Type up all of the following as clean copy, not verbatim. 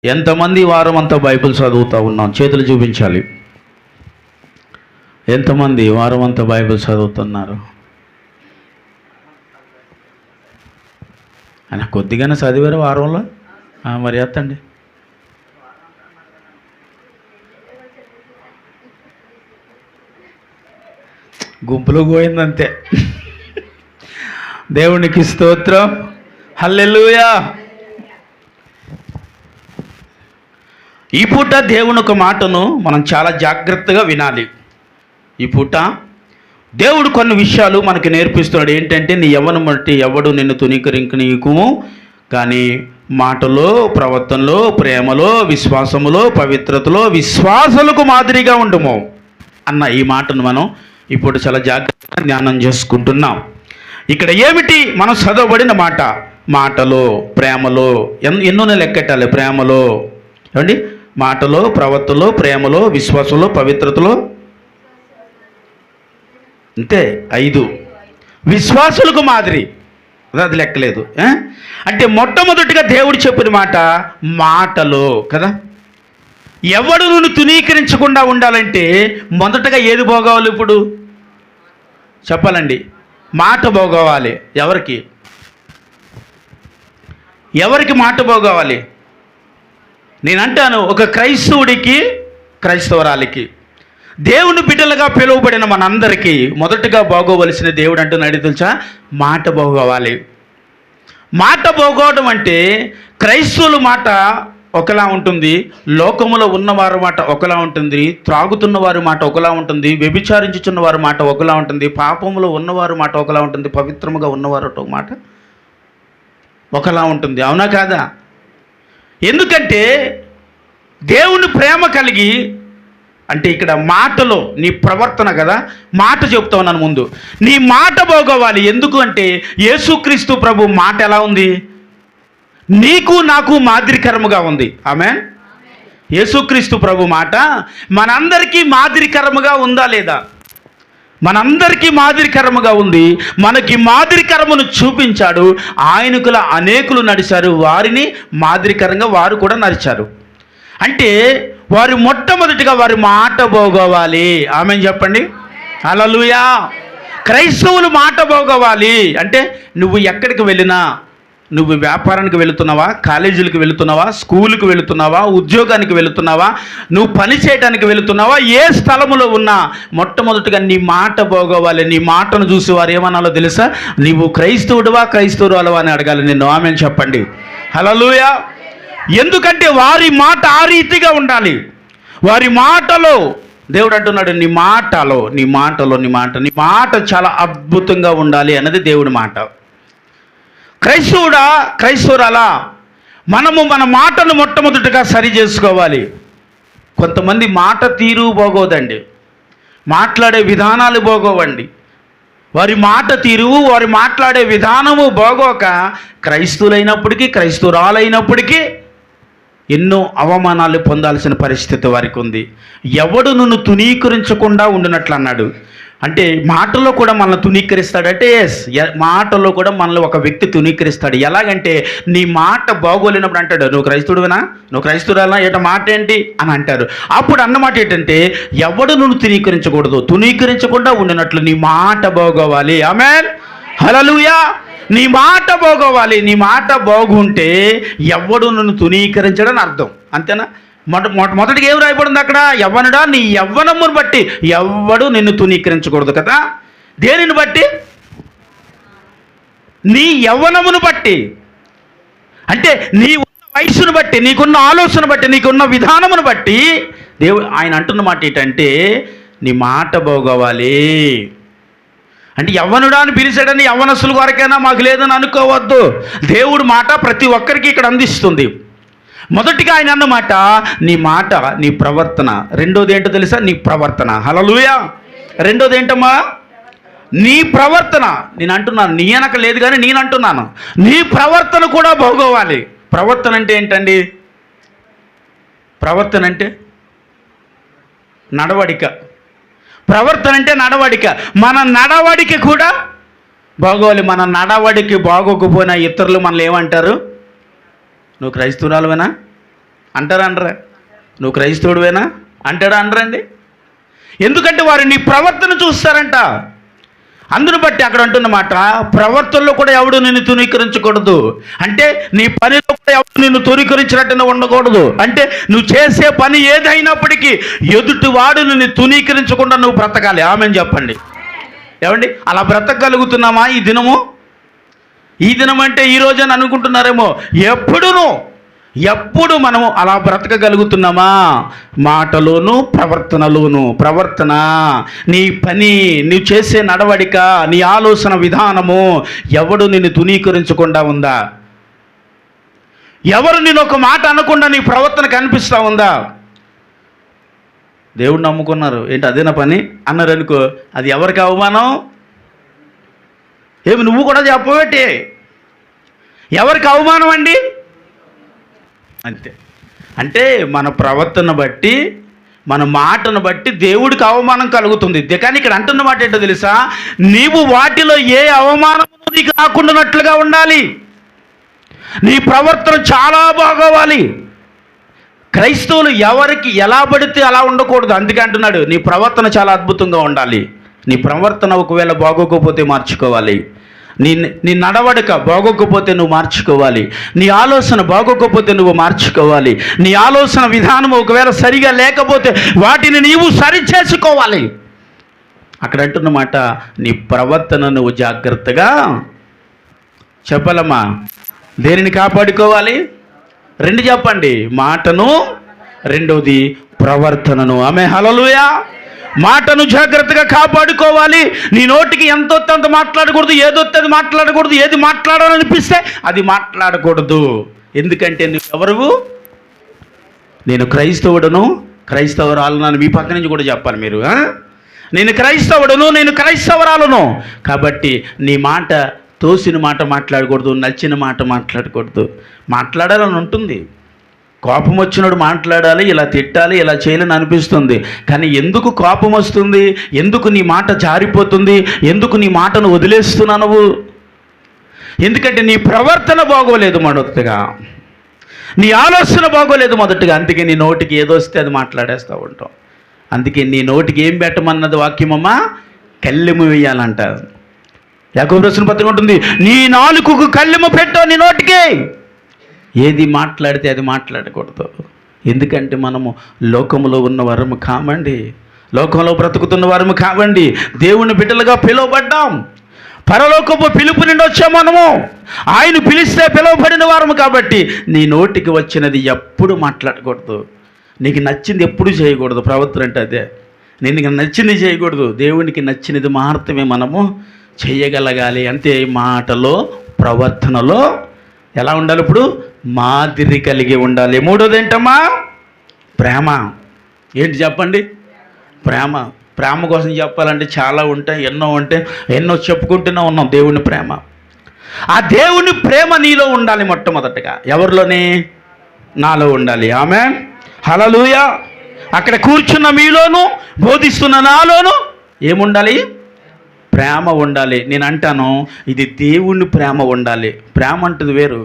ఎంతమంది వారం అంతా బైబిల్ చదువుతూ ఉన్నాం? చేతులు చూపించాలి. ఎంతమంది వారం అంతా బైబిల్ చదువుతున్నారు? అని కొద్దిగానే చదివారు వారంలో? మరి ఎత్తండి. గుంపులో పోయిందంతే. దేవునికి స్తోత్రం, హల్లెలూయా. ఈ పూట దేవుని ఒక మాటను మనం చాలా జాగ్రత్తగా వినాలి. ఈ పూట దేవుడు కొన్ని విషయాలు మనకి నేర్పిస్తున్నాడు. ఏంటంటే, నీ యవ్వనం బట్టి ఎవడు నిన్ను తునీకరించనీయకుము, కానీ మాటలో, ప్రవర్తనలో, ప్రేమలో, విశ్వాసములో, పవిత్రతలో విశ్వాసులకు మాదిరిగా ఉండుము అన్న ఈ మాటను మనం ఇప్పుడు చాలా జాగ్రత్తగా ధ్యానం చేసుకుంటున్నాం. ఇక్కడ ఏమిటి మనం చదవబడిన మాట? మాటలో, ప్రేమలో, ఎన్నో లెక్కెట్టాలి. ప్రేమలో ఏమండి, మాటలో, ప్రవర్తనలో, ప్రేమలో, విశ్వాసంలో, పవిత్రతలో, అంతే 5. విశ్వాసులకు మాదిరి, అది లెక్కలేదు. అంటే మొట్టమొదటిగా దేవుడు చెప్పిన మాట మాటలో కదా. ఎవడు నువ్వు తునీకరించకుండా ఉండాలంటే మొదటగా ఏది పోగవాలి? ఇప్పుడు చెప్పాలండి, మాట పోగవాలి. ఎవరికి మాట పోగవాలి? నేనంటాను, ఒక క్రైస్తవుడికి, క్రైస్తవరాలికి, దేవుని బిడ్డలుగా పిలువబడిన మనందరికీ మొదటగా బాగోవలసిన దేవుడు అంటున్నాడు తెలుసా? మాట బాగోవాలి. మాట బాగోవడం అంటే క్రైస్తవుల మాట ఒకలా ఉంటుంది, లోకములో ఉన్నవారి మాట ఒకలా ఉంటుంది, త్రాగుతున్న వారి మాట ఒకలా ఉంటుంది, వ్యభిచారించుచున్న వారి మాట ఒకలా ఉంటుంది, పాపములో ఉన్నవారి మాట ఒకలా ఉంటుంది, పవిత్రముగా ఉన్నవారు మాట ఒకలా ఉంటుంది. అవునా కాదా? ఎందుకంటే దేవుని ప్రేమ కలిగి, అంటే ఇక్కడ మాటలో నీ ప్రవర్తన కదా, మాట చెప్తా ఉన్నాను ముందు. నీ మాట బాగోవాలి. ఎందుకు అంటే యేసుక్రీస్తు ప్రభు మాట ఎలా ఉంది? నీకు నాకు మాదిరికరముగా ఉంది. ఆమేన్. యేసుక్రీస్తు ప్రభు మాట మనందరికీ మాదిరికరముగా ఉందా లేదా? మనందరికీ మాదిరికరముగా ఉంది. మనకి మాదిరికరమును చూపించాడు. ఆయనకుల అనేకులు నడిచారు, వారిని మాదిరికరంగా వారు కూడా నడిచారు. అంటే వారు మొట్టమొదటిగా వారి మాట బాగోవాలి. ఆమేన్ చెప్పండి, హల్లెలూయా. క్రైస్తవులు మాట బాగోవాలి అంటే నువ్వు ఎక్కడికి వెళ్ళినా, నువ్వు వ్యాపారానికి వెళుతున్నావా, కాలేజీలకు వెళుతున్నావా, స్కూలుకి వెళుతున్నావా, ఉద్యోగానికి వెళుతున్నావా, నువ్వు పని చేయడానికి వెళుతున్నావా, ఏ స్థలములో ఉన్నా మొట్టమొదటిగా నీ మాట బాగోవాలి. నీ మాటను చూసి వారు ఏమన్నాలో తెలుసా? నీవు క్రైస్తవుడువా, క్రైస్తవురాలువా అని అడగాలి నిన్ను. ఆమేన్ చెప్పండి, హల్లెలూయా. ఎందుకంటే వారి మాట ఆ రీతిగా ఉండాలి. వారి మాటలో దేవుడు అంటున్నాడు, నీ మాట చాలా అద్భుతంగా ఉండాలి అన్నది దేవుడి మాట. క్రైస్తవుడా, క్రైస్తవురాలా, మనము మన మాటను మొట్టమొదటిగా సరి చేసుకోవాలి. కొంతమంది మాట తీరు బాగోదండి, మాట్లాడే విధానాలు బాగోవండి. వారి మాట తీరు, వారి మాట్లాడే విధానము బాగోక క్రైస్తవులైనప్పటికీ, క్రైస్తవురాలైనప్పటికీ ఎన్నో అవమానాలు పొందాల్సిన పరిస్థితి వారికి ఉంది. ఎవడు నిన్ను తునీకరించకుండా ఉండినట్లు అన్నాడు. అంటే మాటలో కూడా మనల్ని తునీకరిస్తాడంటే, మాటలో కూడా మనల్ని ఒక వ్యక్తి తునీకరిస్తాడు. ఎలాగంటే నీ మాట బాగోలేనప్పుడు అంటాడు, నువ్వు క్రైస్తవుడివేనా, నువ్వు క్రైస్తవురాలా, ఏట మాట ఏంటి అని అంటారు. అప్పుడు అన్నమాట ఏంటంటే, ఎవడు నువ్వు తునీకరించకూడదు, తునీకరించకుండా ఉండినట్లు నీ మాట బాగోవాలి. ఆమేన్, హల్లెలూయా. నీ మాట బాగోవాలి. నీ మాట బాగుంటే ఎవడు నిన్ను తునీకరించడని అర్థం. అంతేనా? మొదటిగా ఏం రాయబడింది అక్కడ? యవ్వనుడా, నీ యవ్వనమును బట్టి ఎవడు నిన్ను తునీకరించకూడదు కదా. దేనిని బట్టి? నీ యవ్వనమును బట్టి. అంటే నీ ఉన్న వయసును బట్టి, నీకున్న ఆలోచన బట్టి, నీకున్న విధానమును బట్టి దేవుడు ఆయన అంటున్న మాట ఏంటంటే, నీ మాట బాగోవాలి. అంటే యవ్వనుడా అని పిలిచాడని యవ్వనస్తుల వరకైనా మాకు లేదని అనుకోవద్దు. దేవుడు మాట ప్రతి ఒక్కరికి ఇక్కడ అందిస్తుంది. మొదటిగా ఆయన అన్నమాట నీ మాట, నీ ప్రవర్తన. రెండోది ఏంటో తెలుసా? నీ ప్రవర్తన. హల్లెలూయా. రెండోది ఏంటమ్మా? నీ ప్రవర్తన. నేను అంటున్నాను, నీ వెనక లేదు కానీ నేను అంటున్నాను, నీ ప్రవర్తన కూడా బాగోవాలి. ప్రవర్తన అంటే ఏంటండి? ప్రవర్తన అంటే నడవడిక. ప్రవర్తన అంటే నడవడిక. మన నడవడిక కూడా బాగోవాలి. మన నడవడికి బాగోకపోయినా ఇతరులు మనల్ని ఏమంటారు? నువ్వు క్రైస్తవురాలువేనా, అంటారా అనరా? నువ్వు క్రైస్తవుడివేనా అంటాడా అనరండి? ఎందుకంటే వారు నీ ప్రవర్తన చూస్తారంట. అందును బట్టి అక్కడ అంటున్నమాట, ప్రవర్తనలో కూడా ఎవడు నిన్ను తునీకరించకూడదు. అంటే నీ పనిలో కూడా ఎవడు నిన్ను తునీకరించినట్టు ఉండకూడదు. అంటే నువ్వు చేసే పని ఏదైనప్పటికీ ఎదుటివాడు నిన్ను తునీకరించకుండా నువ్వు బ్రతకాలి. ఆమెను చెప్పండి. ఏమండి, అలా బ్రతకగలుగుతున్నామా ఈ దినము? ఈ దినం అంటే ఈ రోజు అని అనుకుంటున్నారేమో. ఎప్పుడు మనము అలా బ్రతకగలుగుతున్నామా? మాటలోను ప్రవర్తనలోను. ప్రవర్తన, నీ పని, నీవు చేసే నడవడిక, నీ ఆలోచన విధానము ఎవడు నిన్ను తునీకరించకుండా ఉందా? ఎవరు నేను ఒక మాట అనకుండా నీ ప్రవర్తన కనిపిస్తూ ఉందా? దేవుడు నమ్ముకున్నారు, ఏంటి అదేనా పని అన్నారు అనుకో, అది ఎవరికి అవమానం? ఏమి నువ్వు కూడా చెప్పబెట్టి ఎవరికి అవమానం అండి? అంతే. అంటే మన ప్రవర్తన బట్టి, మన మాటను బట్టి దేవుడికి అవమానం కలుగుతుంది. కానీ ఇక్కడ అంటున్న మాట ఏంటో తెలుసా? నీవు వాటిలో ఏ అవమానము నీకు రాకుండానట్లుగా ఉండాలి. నీ ప్రవర్తన చాలా బాగోవాలి. క్రైస్తవులు ఎవరికి ఎలా పడితే అలా ఉండకూడదు. అందుకే అంటున్నాడు, నీ ప్రవర్తన చాలా అద్భుతంగా ఉండాలి. నీ ప్రవర్తన ఒకవేళ బాగోకపోతే మార్చుకోవాలి. నీ నడవడిక బాగోకపోతే నువ్వు మార్చుకోవాలి. నీ ఆలోచన బాగోకపోతే నువ్వు మార్చుకోవాలి. నీ ఆలోచన విధానం ఒకవేళ సరిగా లేకపోతే వాటిని నీవు సరిచేసుకోవాలి. అక్కడ అంటున్నమాట, నీ ప్రవర్తన నువ్వు జాగ్రత్తగా చెప్పాలమ్మా. దేనిని కాపాడుకోవాలి? 2 చెప్పండి. మాటను, రెండవది ప్రవర్తనను. ఆమె హల్లెలూయా. మాటను జాగ్రత్తగా కాపాడుకోవాలి. నీ నోటికి ఎంత వస్తే అంత మాట్లాడకూడదు, ఏదొస్తే అది మాట్లాడకూడదు, ఏది మాట్లాడాలనిపిస్తే అది మాట్లాడకూడదు. ఎందుకంటే నువ్వు ఎవరు? నేను క్రైస్తవుడను, క్రైస్తవరాలను. మీ పక్క నుంచి కూడా చెప్పాలి మీరు. నేను క్రైస్తవుడను, నేను క్రైస్తవరాలను. కాబట్టి నీ మాట తోసిన మాట మాట్లాడకూడదు, నచ్చిన మాట మాట్లాడకూడదు. మాట్లాడాలని ఉంటుంది, కోపం వచ్చినప్పుడు మాట్లాడాలి, ఇలా తిట్టాలి, ఇలా చేయాలని అనిపిస్తుంది. కానీ ఎందుకు కోపం వస్తుంది? ఎందుకు నీ మాట జారిపోతుంది? ఎందుకు నీ మాటను వదిలేస్తున్నావు నువ్వు? ఎందుకంటే నీ ప్రవర్తన బాగోలేదు మొదటగా, నీ ఆలోచన బాగోలేదు మొదటగా. అందుకే నీ నోటికి ఏదో వస్తే అది మాట్లాడేస్తూ ఉంటావు. అందుకే నీ నోటికి ఏం పెట్టమన్నది వాక్యమమ్మా? కళ్ళెము వేయాలంట. యాకోబు రాసిన పత్రిక ఉంటుంది, నీ నాలుకకు కళ్ళెము పెట్టావు నీ నోటికి. ఏది మాట్లాడితే అది మాట్లాడకూడదు. ఎందుకంటే మనము లోకములో ఉన్న వారము కామండి, లోకంలో బ్రతుకుతున్న వారము కావండి. దేవుని బిడ్డలుగా పిలువబడ్డాం. పరలోకపు పిలుపు నుండి వచ్చాము మనము. ఆయన పిలిస్తే పిలువబడిన వారము. కాబట్టి నీ నోటికి వచ్చినది ఎప్పుడు మాట్లాడకూడదు. నీకు నచ్చింది ఎప్పుడు చేయకూడదు. ప్రవర్తన అంటే అదే. నీకు నచ్చింది చేయకూడదు, దేవునికి నచ్చినది మాత్రమే మనము చేయగలగాలి. అంతే. మాటలో, ప్రవర్తనలో ఎలా ఉండాలి? ఇప్పుడు మాదిరి కలిగి ఉండాలి. 3వది ఏంటమ్మా? ప్రేమ. ఏంటి చెప్పండి? ప్రేమ. ప్రేమ కోసం చెప్పాలంటే చాలా ఉంటాయి, ఎన్నో చెప్పుకుంటూనే ఉన్నాం. దేవుని ప్రేమ, ఆ దేవుని ప్రేమ నీలో ఉండాలి మొట్టమొదటగా. ఎవరిలోని? నాలో ఉండాలి. ఆమేన్, హల్లెలూయా. అక్కడ కూర్చున్న మీలోను, బోధిస్తున్న నాలోను ఏముండాలి? ప్రేమ ఉండాలి. నేను అంటాను, ఇది దేవుని ప్రేమ ఉండాలి. ప్రేమ అంటది వేరు,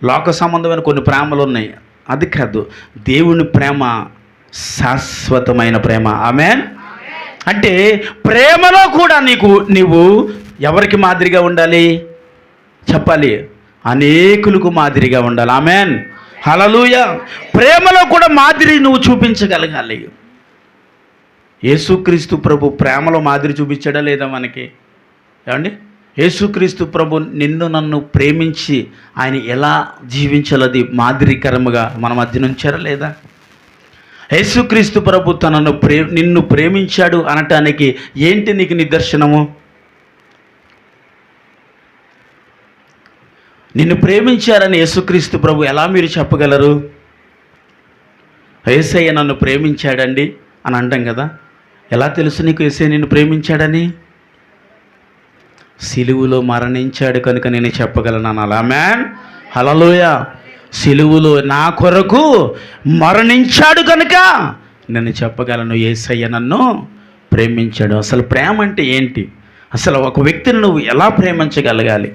లోక సంబంధమైన కొన్ని ప్రేమలు ఉన్నాయి, అది కాదు. దేవుని ప్రేమ శాశ్వతమైన ప్రేమ. ఆమేన్. అంటే ప్రేమలో కూడా నీవు ఎవరికి మాదిరిగా ఉండాలి చెప్పాలి? అనేకులకు మాదిరిగా ఉండాలి. ఆమేన్, హల్లెలూయా. ప్రేమలో కూడా మాదిరి నువ్వు చూపించగలగాలి. యేసుక్రీస్తు ప్రభు ప్రేమలో మాదిరి చూపించాడా లేదా మనకి? ఏమండి, యేసుక్రీస్తు ప్రభు నిన్ను నన్ను ప్రేమించి ఆయన ఎలా జీవించాలది మాదిరికరముగా మన మధ్య ఉంచారా లేదా? యేసుక్రీస్తు ప్రభు నిన్ను ప్రేమించాడు అనటానికి ఏంటి నీకు నిదర్శనము? నిన్ను ప్రేమించారని యేసుక్రీస్తు ప్రభు ఎలా మీరు చెప్పగలరు? యేసయ్య నన్ను ప్రేమించాడండి అని అంటాం కదా. ఎలా తెలుసు నీకు యేసయ్య నిన్ను ప్రేమించాడని? సిలువులో మరణించాడు కనుక నేను చెప్పగలను అనాలి. ఆమేన్, హల్లెలూయా. సిలువులో నా కొరకు మరణించాడు కనుక నేను చెప్పగలను యేసయ్య నన్ను ప్రేమించాడు. అసలు ప్రేమ అంటే ఏంటి? అసలు ఒక వ్యక్తిని నువ్వు ఎలా ప్రేమించగలగాలి?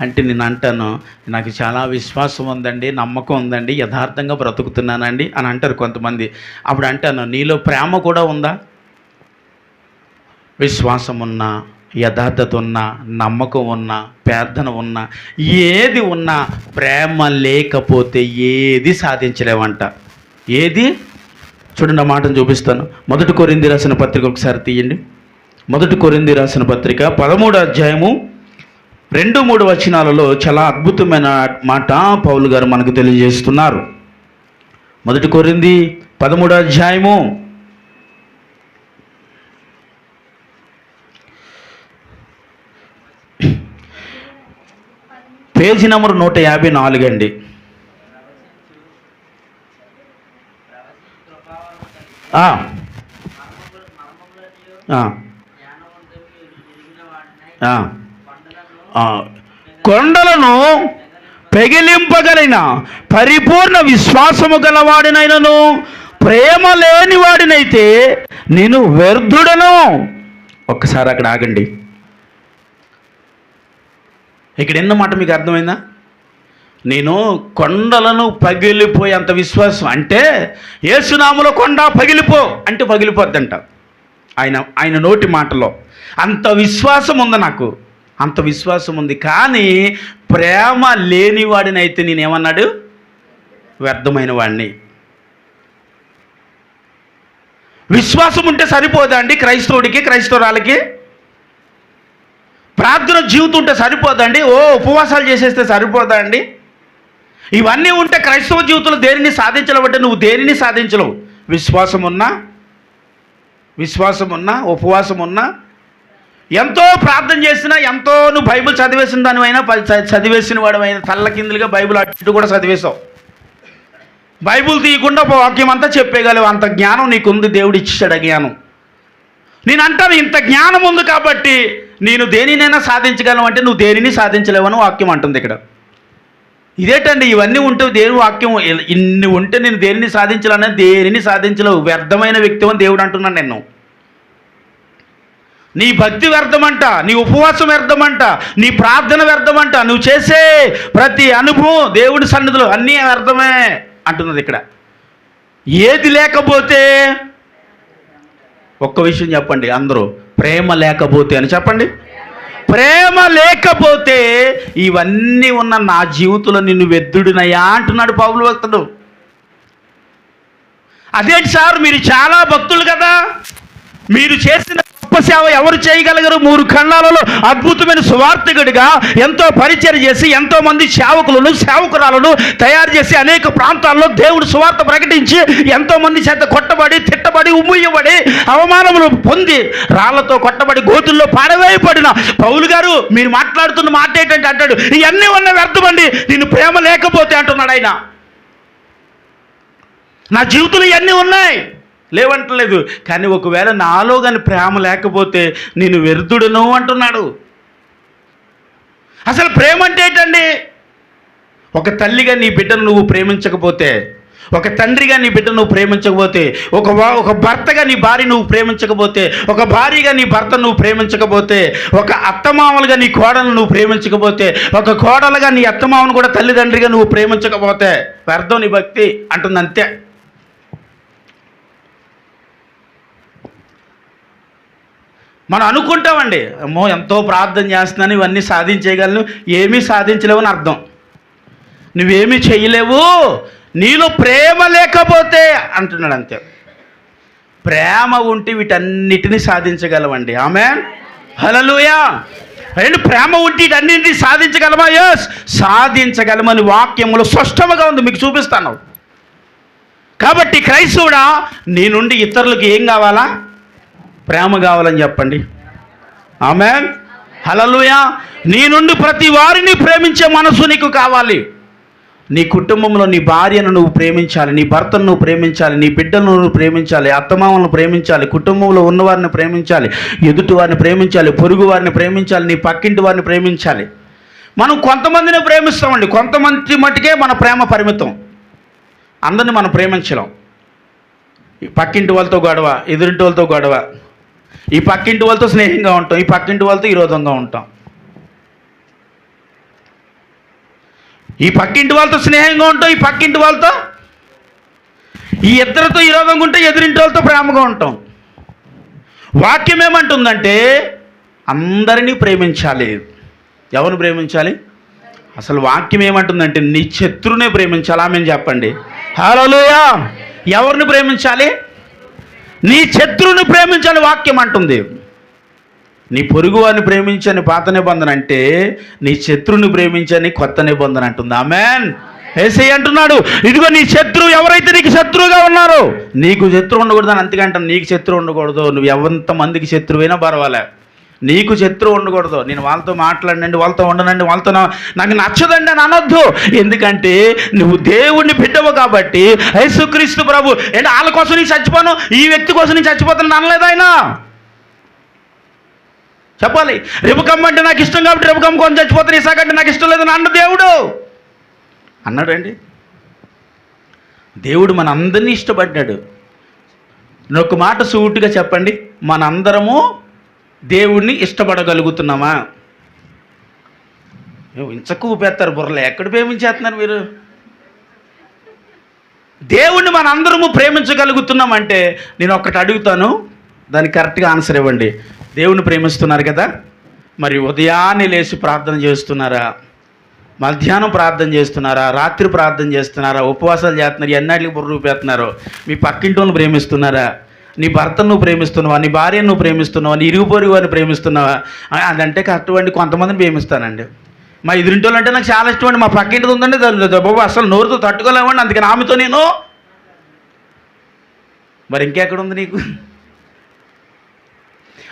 అంటే నేను అంటాను, నాకు చాలా విశ్వాసం ఉందండి, నమ్మకం ఉందండి, యథార్థంగా బ్రతుకుతున్నానండి అని అంటారు కొంతమంది. అప్పుడు అంటాను, నీలో ప్రేమ కూడా ఉందా? విశ్వాసం ఉన్నా, యథార్థత ఉన్నా, నమ్మకం ఉన్నా, ప్రార్థన ఉన్నా, ఏది ఉన్నా ప్రేమ లేకపోతే ఏది సాధించలేమంట. ఏది? చూడండి, ఆ మాటను చూపిస్తాను. 1 కొరింథీ రాసిన పత్రిక ఒకసారి తీయండి. 1 కొరింథీ రాసిన పత్రిక 13వ అధ్యాయము 2-3 వచనాలలో చాలా అద్భుతమైన మాట పౌలు గారు మనకు తెలియజేస్తున్నారు. 1 కొరింథీ 13వ అధ్యాయము పేజీ నెంబర్ 154 అండి. కొండలను పెగిలింపగలిగిన పరిపూర్ణ విశ్వాసము గలవాడినైనను ప్రేమ లేని వాడినైతే నేను వ్యర్థుడను. ఒక్కసారి అక్కడ ఆగండి. ఇక్కడ ఎన్న మాట మీకు అర్థమైందా? నేను కొండలను పగిలిపోయేంత విశ్వాసం అంటే, యేసునామములో కొండ పగిలిపో అంటే పగిలిపోద్దంట ఆయన నోటి మాటలో. అంత విశ్వాసం ఉంది నాకు, అంత విశ్వాసం ఉంది. కానీ ప్రేమ లేని వాడిని అయితే నేనేమన్నాడు? వ్యర్థమైన వాడిని. విశ్వాసం ఉంటే సరిపోదా అండి క్రైస్తవుడికి, క్రైస్తవురాలకి? ప్రార్థన జీవితం ఉంటే సరిపోదండి? ఉపవాసాలు చేసేస్తే సరిపోదా అండి? ఇవన్నీ ఉంటే క్రైస్తవ జీవితంలో దేనిని సాధించలేవంటే నువ్వు దేనిని సాధించలేవు. విశ్వాసం ఉన్నా, ఉపవాసం ఉన్నా, ఎంతో ప్రార్థన చేసినా, ఎంతో నువ్వు బైబిల్ చదివేసిన దానివైనా, చదివేసిన వాడివైనా, తల్లకిందులుగా బైబిల్ అటు కూడా చదివేసావు. బైబిల్ తీయకుండా వాక్యం అంతా చెప్పేయగలవు. అంత జ్ఞానం నీకుంది, దేవుడు ఇచ్చాడు ఆ జ్ఞానం. నేను అంటాను, ఇంత జ్ఞానం ఉంది కాబట్టి నేను దేనినైనా సాధించగలను అంటే నువ్వు దేనిని సాధించలేవని వాక్యం అంటుంది ఇక్కడ. ఇదేంటండి, ఇవన్నీ ఉంటే దేని వాక్యం ఇన్ని ఉంటే నేను దేనిని సాధించాలనే దేనిని సాధించలేవు, వ్యర్థమైన వ్యక్తి అని దేవుడు అంటున్నాను. నేను నీ భక్తి వ్యర్థమంట, నీ ఉపవాసం వ్యర్థమంట, నీ ప్రార్థన వ్యర్థమంట, నువ్వు చేసే ప్రతి అనుభవం దేవుడి సన్నిధిలో అన్నీ వ్యర్థమే అంటున్నది ఇక్కడ. ఏది లేకపోతే, ఒక్క విషయం చెప్పండి అందరూ, ప్రేమ లేకపోతే అని చెప్పండి. ప్రేమ లేకపోతే ఇవన్నీ ఉన్న నా జీవితంలో నిన్ను వెద్దుడినయ్యా అంటున్నాడు పౌలు భక్తుడు. అదేంటి సార్, మీరు చాలా భక్తులు కదా, మీరు చేసిన గొప్ప సేవ ఎవరు చేయగలగరు? 3 ఖండాలలో అద్భుతమైన సువార్థికుడిగా ఎంతో పరిచయం చేసి, ఎంతో మంది సేవకురాలను తయారు చేసి, అనేక ప్రాంతాల్లో దేవుడు సువార్త ప్రకటించి, ఎంతో మంది చేత కొట్టబడి, తిట్టబడి, ఉమ్ముయ్యబడి, అవమానములు పొంది, రాళ్లతో కొట్టబడి, గోతుల్లో పాడవేయబడిన పౌలు గారు మీరు మాట్లాడుతున్న మాట ఏంటంటే అంటాడు, ఇవన్నీ ఉన్న వ్యర్థమండి, నేను ప్రేమ లేకపోతే అంటున్నాడు ఆయన. నా జీవితంలో ఇవన్నీ ఉన్నాయి, లేవంటలేదు. కానీ ఒకవేళ నాలో కానీ ప్రేమ లేకపోతే నేను వ్యర్థుడను అంటున్నాడు. అసలు ప్రేమ అంటే ఏంటండి? ఒక తల్లిగా నీ బిడ్డను నువ్వు ప్రేమించకపోతే, ఒక తండ్రిగా నీ బిడ్డ నువ్వు ప్రేమించకపోతే, ఒక భర్తగా నీ భార్య నువ్వు ప్రేమించకపోతే, ఒక భార్యగా నీ భర్త నువ్వు ప్రేమించకపోతే, ఒక అత్తమామలుగా నీ కోడలను నువ్వు ప్రేమించకపోతే, ఒక కోడలుగా నీ అత్తమామను కూడా తల్లిదండ్రిగా నువ్వు ప్రేమించకపోతే వ్యర్థం నీ భక్తి అంటుంది, అంతే. మనం అనుకుంటామండి, అమ్మో ఎంతో ప్రార్థన చేస్తున్నాను, ఇవన్నీ సాధించేయగలను. ఏమీ సాధించలేవు అని అర్థం. నువ్వేమీ చేయలేవు, నీలో ప్రేమ లేకపోతే అంటున్నాడు, అంతే. ప్రేమ ఉంటే వీటన్నిటిని సాధించగలమండి. ఆమేన్, హల్లెలూయా. అండ్ ప్రేమ ఉంటే వీటన్నిటిని సాధించగలమా? ఎస్, సాధించగలమని వాక్యములో స్పష్టంగా ఉంది, మీకు చూపిస్తాను. కాబట్టి క్రైస్తవుడా, నీ నుండి ఇతరులకు ఏం కావాలా? ప్రేమ కావాలని చెప్పండి. ఆమేన్, హల్లెలూయా. నీ నుండి ప్రతి వారిని ప్రేమించే మనసు నీకు కావాలి. నీ కుటుంబంలో నీ భార్యను నువ్వు ప్రేమించాలి, నీ భర్తను నువ్వు ప్రేమించాలి, నీ బిడ్డలను నువ్వు ప్రేమించాలి, అత్తమామలను ప్రేమించాలి, కుటుంబంలో ఉన్నవారిని ప్రేమించాలి, ఎదుటి వారిని ప్రేమించాలి, పొరుగు వారిని ప్రేమించాలి, నీ పక్కింటి వారిని ప్రేమించాలి. మనం కొంతమందిని ప్రేమిస్తామండి, కొంతమంది మటుకే మన ప్రేమ పరిమితం. అందరిని మనం ప్రేమించలేం. ఈ పక్కింటి వాళ్ళతో గొడవ, ఎదురింటి వాళ్ళతో గొడవ, ఈ పక్కింటి వాళ్ళతో స్నేహంగా ఉంటాం, ఈ పక్కింటి వాళ్ళతో విరోధంగా ఉంటాం. ఈ పక్కింటి వాళ్ళతో స్నేహంగా ఉంటాం, ఈ పక్కింటి వాళ్ళతో, ఈ ఇద్దరితో విరోధంగా ఉంటే ఎదురింటి వాళ్ళతో ప్రేమగా ఉంటాం. వాక్యం ఏమంటుందంటే అందరినీ ప్రేమించాలి. ఎవరిని ప్రేమించాలి? అసలు వాక్యం ఏమంటుందంటే నీ శత్రువునే ప్రేమించాలి. ఆమెను చెప్పండి హల్లెలూయా. ఎవరిని ప్రేమించాలి? నీ శత్రువుని ప్రేమించాలి వాక్యం అంటుంది. నీ పొరుగు వారిని ప్రేమించని పాత నిబంధన అంటే నీ శత్రువుని ప్రేమించని కొత్త నిబంధన అంటుంది. ఆమేన్. యేసయ్య అంటున్నాడు, ఇదిగో నీ శత్రువు ఎవరైతే నీకు శత్రువుగా ఉన్నారో, నీకు శత్రువు ఉండకూడదు అని అంతకంటే నీకు శత్రువు ఉండకూడదు. నువ్వు ఎంతమందికి శత్రువైనా పర్వాలే, నీకు శత్రువు ఉండకూడదు. నేను వాళ్ళతో మాట్లాడనండి, వాళ్ళతో ఉండనండి, వాళ్ళతో నాకు నచ్చదండి అని అనొద్దు. ఎందుకంటే నువ్వు దేవుణ్ణి బిడ్డవు కాబట్టి. యేసుక్రీస్తు ప్రభు ఏంటి వాళ్ళ కోసం నేను చచ్చిపోను, ఈ వ్యక్తి కోసం నేను చచ్చిపోతాను అనలేదు ఆయన. చెప్పాలి, రిబకమ్మ అంటే నాకు ఇష్టం కాబట్టి రిబకమ్మ కోసం చచ్చిపోతాను, ఇసాక్ అంటే నాకు ఇష్టం లేదని అన్న దేవుడు అన్నాడండి. దేవుడు మన అందరినీ ఇష్టపడ్డాడు. నేను ఒక మాట సూటిగా చెప్పండి, మనందరము దేవుణ్ణి ఇష్టపడగలుగుతున్నామా? ఇంచకు ఊపేస్తారు బుర్రలు, ఎక్కడ ప్రేమించేస్తున్నారు మీరు? దేవుణ్ణి మనందరము ప్రేమించగలుగుతున్నామంటే నేను ఒక్కటి అడుగుతాను, దానికి కరెక్ట్గా ఆన్సర్ ఇవ్వండి. దేవుణ్ణి ప్రేమిస్తున్నారు కదా, మరి ఉదయాన్నే లేచి ప్రార్థన చేస్తున్నారా? మధ్యాహ్నం ప్రార్థన చేస్తున్నారా? రాత్రి ప్రార్థన చేస్తున్నారా? ఉపవాసాలు చేస్తున్నారు? ఎన్నాళ్ళకి బుర్ర ఊపేస్తున్నారు? మీ పక్కింటి వాళ్ళని ప్రేమిస్తున్నారా? నీ భర్తను నువ్వు ప్రేమిస్తున్నావా? నీ భార్యను నువ్వు ప్రేమిస్తున్నావా? నీ ఇరుగు పొరుగు వారిని ప్రేమిస్తున్నావా? అదంటే కష్టమండి, కొంతమందిని ప్రేమిస్తానండి. మా ఎదురింటి వాళ్ళు అంటే నాకు చాలా ఇష్టం అండి, మా పక్కింటిది ఉందండి బాబు అసలు నోరుతో తట్టుకోలేమండి, అందుకని ఆమెతో నేను. మరి ఇంకెక్కడ ఉంది నీకు?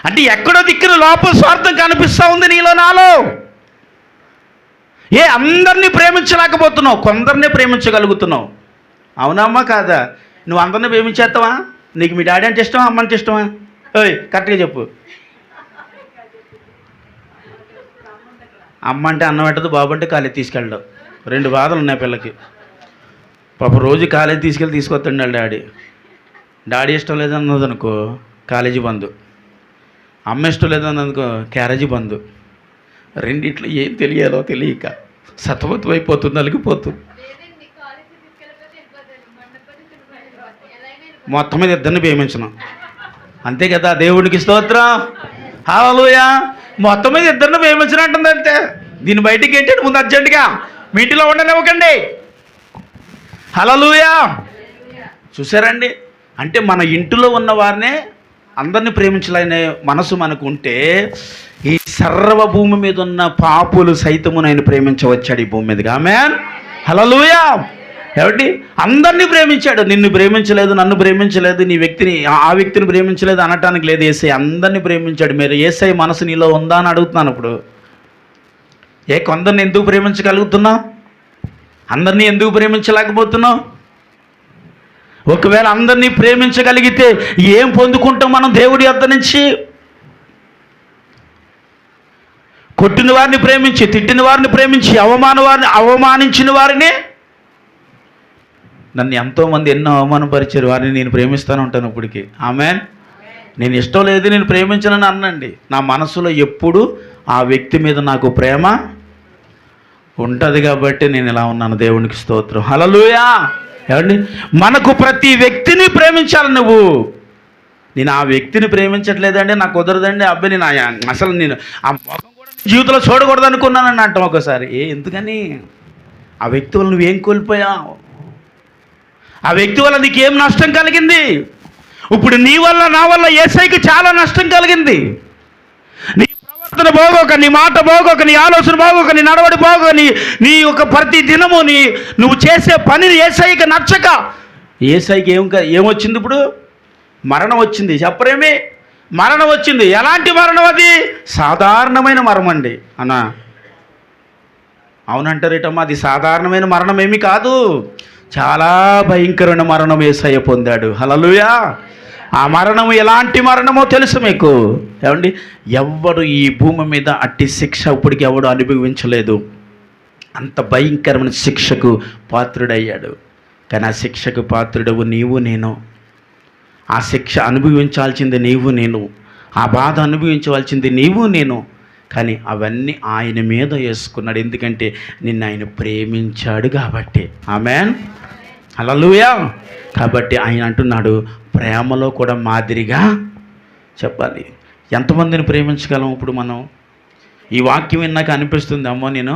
అంటే ఎక్కడో దిక్కున లోపల స్వార్థం కనిపిస్తూ ఉంది నీలో నాలో. అందరినీ ప్రేమించలేకపోతున్నావు, కొందరినే ప్రేమించగలుగుతున్నావు. అవునమ్మా కాదా? నువ్వు అందరినీ ప్రేమించేస్తావా? నీకు మీ డాడీ అంటే ఇష్టమా, అమ్మ అంటే ఇష్టమా? ఓయ్ కరెక్ట్గా చెప్పు. అమ్మ అంటే అన్నం పెట్టదు, బాబు అంటే కాలేజీ తీసుకెళ్ళడం. రెండు బాధలు ఉన్నాయి పిల్లకి. పాప రోజు కాలేజీ తీసుకొస్తాడు వాళ్ళ డాడీ. డాడీ ఇష్టం లేదన్నది అనుకో కాలేజీ బంద్, అమ్మ ఇష్టం లేదన్నదనుకో క్యారేజీ బంద్. రెండిట్లో ఏం తెలియాలో తెలియక సతమతం అయిపోతుంది, అలిగిపోతుంది. మొత్తం మీద ఇద్దరిని ప్రేమించను, అంతే కదా? దేవుడికి స్తోత్రం, హల్లెలూయా. మొత్తం మీద ఇద్దరిని ప్రేమించినట్టుంది అంతే. దీన్ని బయటికి ఏంటంటే ముందు అర్జెంటుగా మీ ఇంటిలో ఉండనివ్వకండి. హల్లెలూయా. చూసారండి, అంటే మన ఇంటిలో ఉన్న వారినే అందరినీ ప్రేమించాలనే మనసు మనకు ఉంటే ఈ సర్వభూమి మీద ఉన్న పాపులు సైతము ఆయన ప్రేమించవచ్చాడు ఈ భూమి మీదగా. ఆమేన్. హల్లెలూయా. ఏమిటి? అందరినీ ప్రేమించాడు. నిన్ను ప్రేమించలేదు, నన్ను ప్రేమించలేదు, నీ వ్యక్తిని ఆ వ్యక్తిని ప్రేమించలేదు అనటానికి లేదు. యేసయ్య అందరినీ ప్రేమించాడు. మీరు యేసయ్య మనసు నీలో ఉందా అని అడుగుతున్నాను. ఇప్పుడు కొందరిని ఎందుకు ప్రేమించగలుగుతున్నావు? అందరినీ ఎందుకు ప్రేమించలేకపోతున్నావు? ఒకవేళ అందరినీ ప్రేమించగలిగితే ఏం పొందుకుంటాం మనం దేవుడి వద్ద నుంచి? కొట్టిన వారిని ప్రేమించి, తిట్టిన వారిని ప్రేమించి, అవమానించిన వారిని, నన్ను ఎంతోమంది ఎన్నో అవమానపరిచారు, వారిని నేను ప్రేమిస్తూనే ఉంటాను ఇప్పటికీ. ఆమేన్. నేను ఇష్టం లేదు, నేను ప్రేమించనని అనండి, నా మనసులో ఎప్పుడు ఆ వ్యక్తి మీద నాకు ప్రేమ ఉంటుంది కాబట్టి నేను ఇలా ఉన్నాను. దేవునికి స్తోత్రం, హల్లెలూయా. ఏమండి, మనకు ప్రతి వ్యక్తిని ప్రేమించాలి. నువ్వు నేను ఆ వ్యక్తిని ప్రేమించట్లేదండి, నాకు కుదరదండి, అబ్బాయి నేను అసలు నేను ఆ ముఖం కూడా జీవితంలో చూడకూడదు అనుకున్నానని అంటాం ఒకసారి. ఎందుకని? ఆ వ్యక్తి వల్ల నువ్వేం కోల్పోయావు? ఆ వ్యక్తి వల్ల నీకేం నష్టం కలిగింది? ఇప్పుడు నీ వల్ల నా వల్ల యేసయ్యకి చాలా నష్టం కలిగింది. నీ ప్రవర్తన బాగోక, నీ మాట బాగోక, నీ ఆలోచన బాగోక, నీ నడవడి బాగోక, నీ యొక్క ప్రతి దినము నువ్వు చేసే పనిని యేసయ్యకి నచ్చక, యేసయ్యకి ఏమొచ్చింది? ఇప్పుడు మరణం వచ్చింది. చెప్పరేమి? మరణం వచ్చింది. ఎలాంటి మరణం అది? సాధారణమైన మరణం అండి అన్నా. అవునంటారేటమ్మా, అది సాధారణమైన మరణం ఏమి కాదు, చాలా భయంకరమైన మరణం యేసయ్య పొందాడు. హల్లెలూయా. ఆ మరణం ఎలాంటి మరణమో తెలుసు మీకు. ఏమండి, ఎవ్వడు ఈ భూమి మీద అట్టి శిక్ష ఇప్పటికి ఎవడు అనుభవించలేదు. అంత భయంకరమైన శిక్షకు పాత్రుడయ్యాడు. కానీ ఆ శిక్షకు పాత్రుడవు నీవు నేను. ఆ శిక్ష అనుభవించాల్సింది నీవు నేను. ఆ బాధ అనుభవించవలసింది నీవు నేను. కానీ అవన్నీ ఆయన మీద వేసుకున్నాడు. ఎందుకంటే నిన్ను ఆయన ప్రేమించాడు కాబట్టి. ఆమేన్, హల్లెలూయా. కాబట్టి ఆయన అంటున్నాడు, ప్రేమలో కూడా మాదిరిగా చెప్పాలి. ఎంతమందిని ప్రేమించగలం ఇప్పుడు మనం? ఈ వాక్యం విన్నాక అనిపిస్తుంది, అమ్మో నేను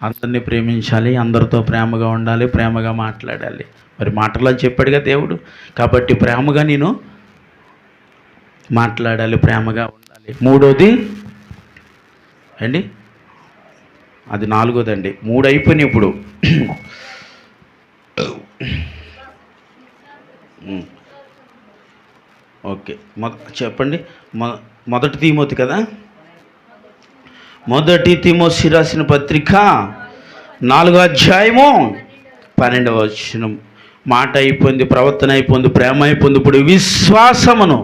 అందరినీ ప్రేమించాలి, అందరితో ప్రేమగా ఉండాలి, ప్రేమగా మాట్లాడాలి. మరి మాటల్లో చెప్పాడుగా దేవుడు. కాబట్టి ప్రేమగా నేను మాట్లాడాలి, ప్రేమగా ఉండాలి. మూడోది అండి, అది నాలుగోదండి. 3 అయిపోయినాయి ఇప్పుడు. ఓకే, చెప్పండి. మొదటి తిమోతి కదా, మొదటి తిమోతి రాసిన పత్రిక 4వ అధ్యాయము 12వ వచనం. మాట అయిపోయింది, ప్రవర్తన అయిపోయింది, ప్రేమ అయిపోయింది. ఇప్పుడు విశ్వాసమును,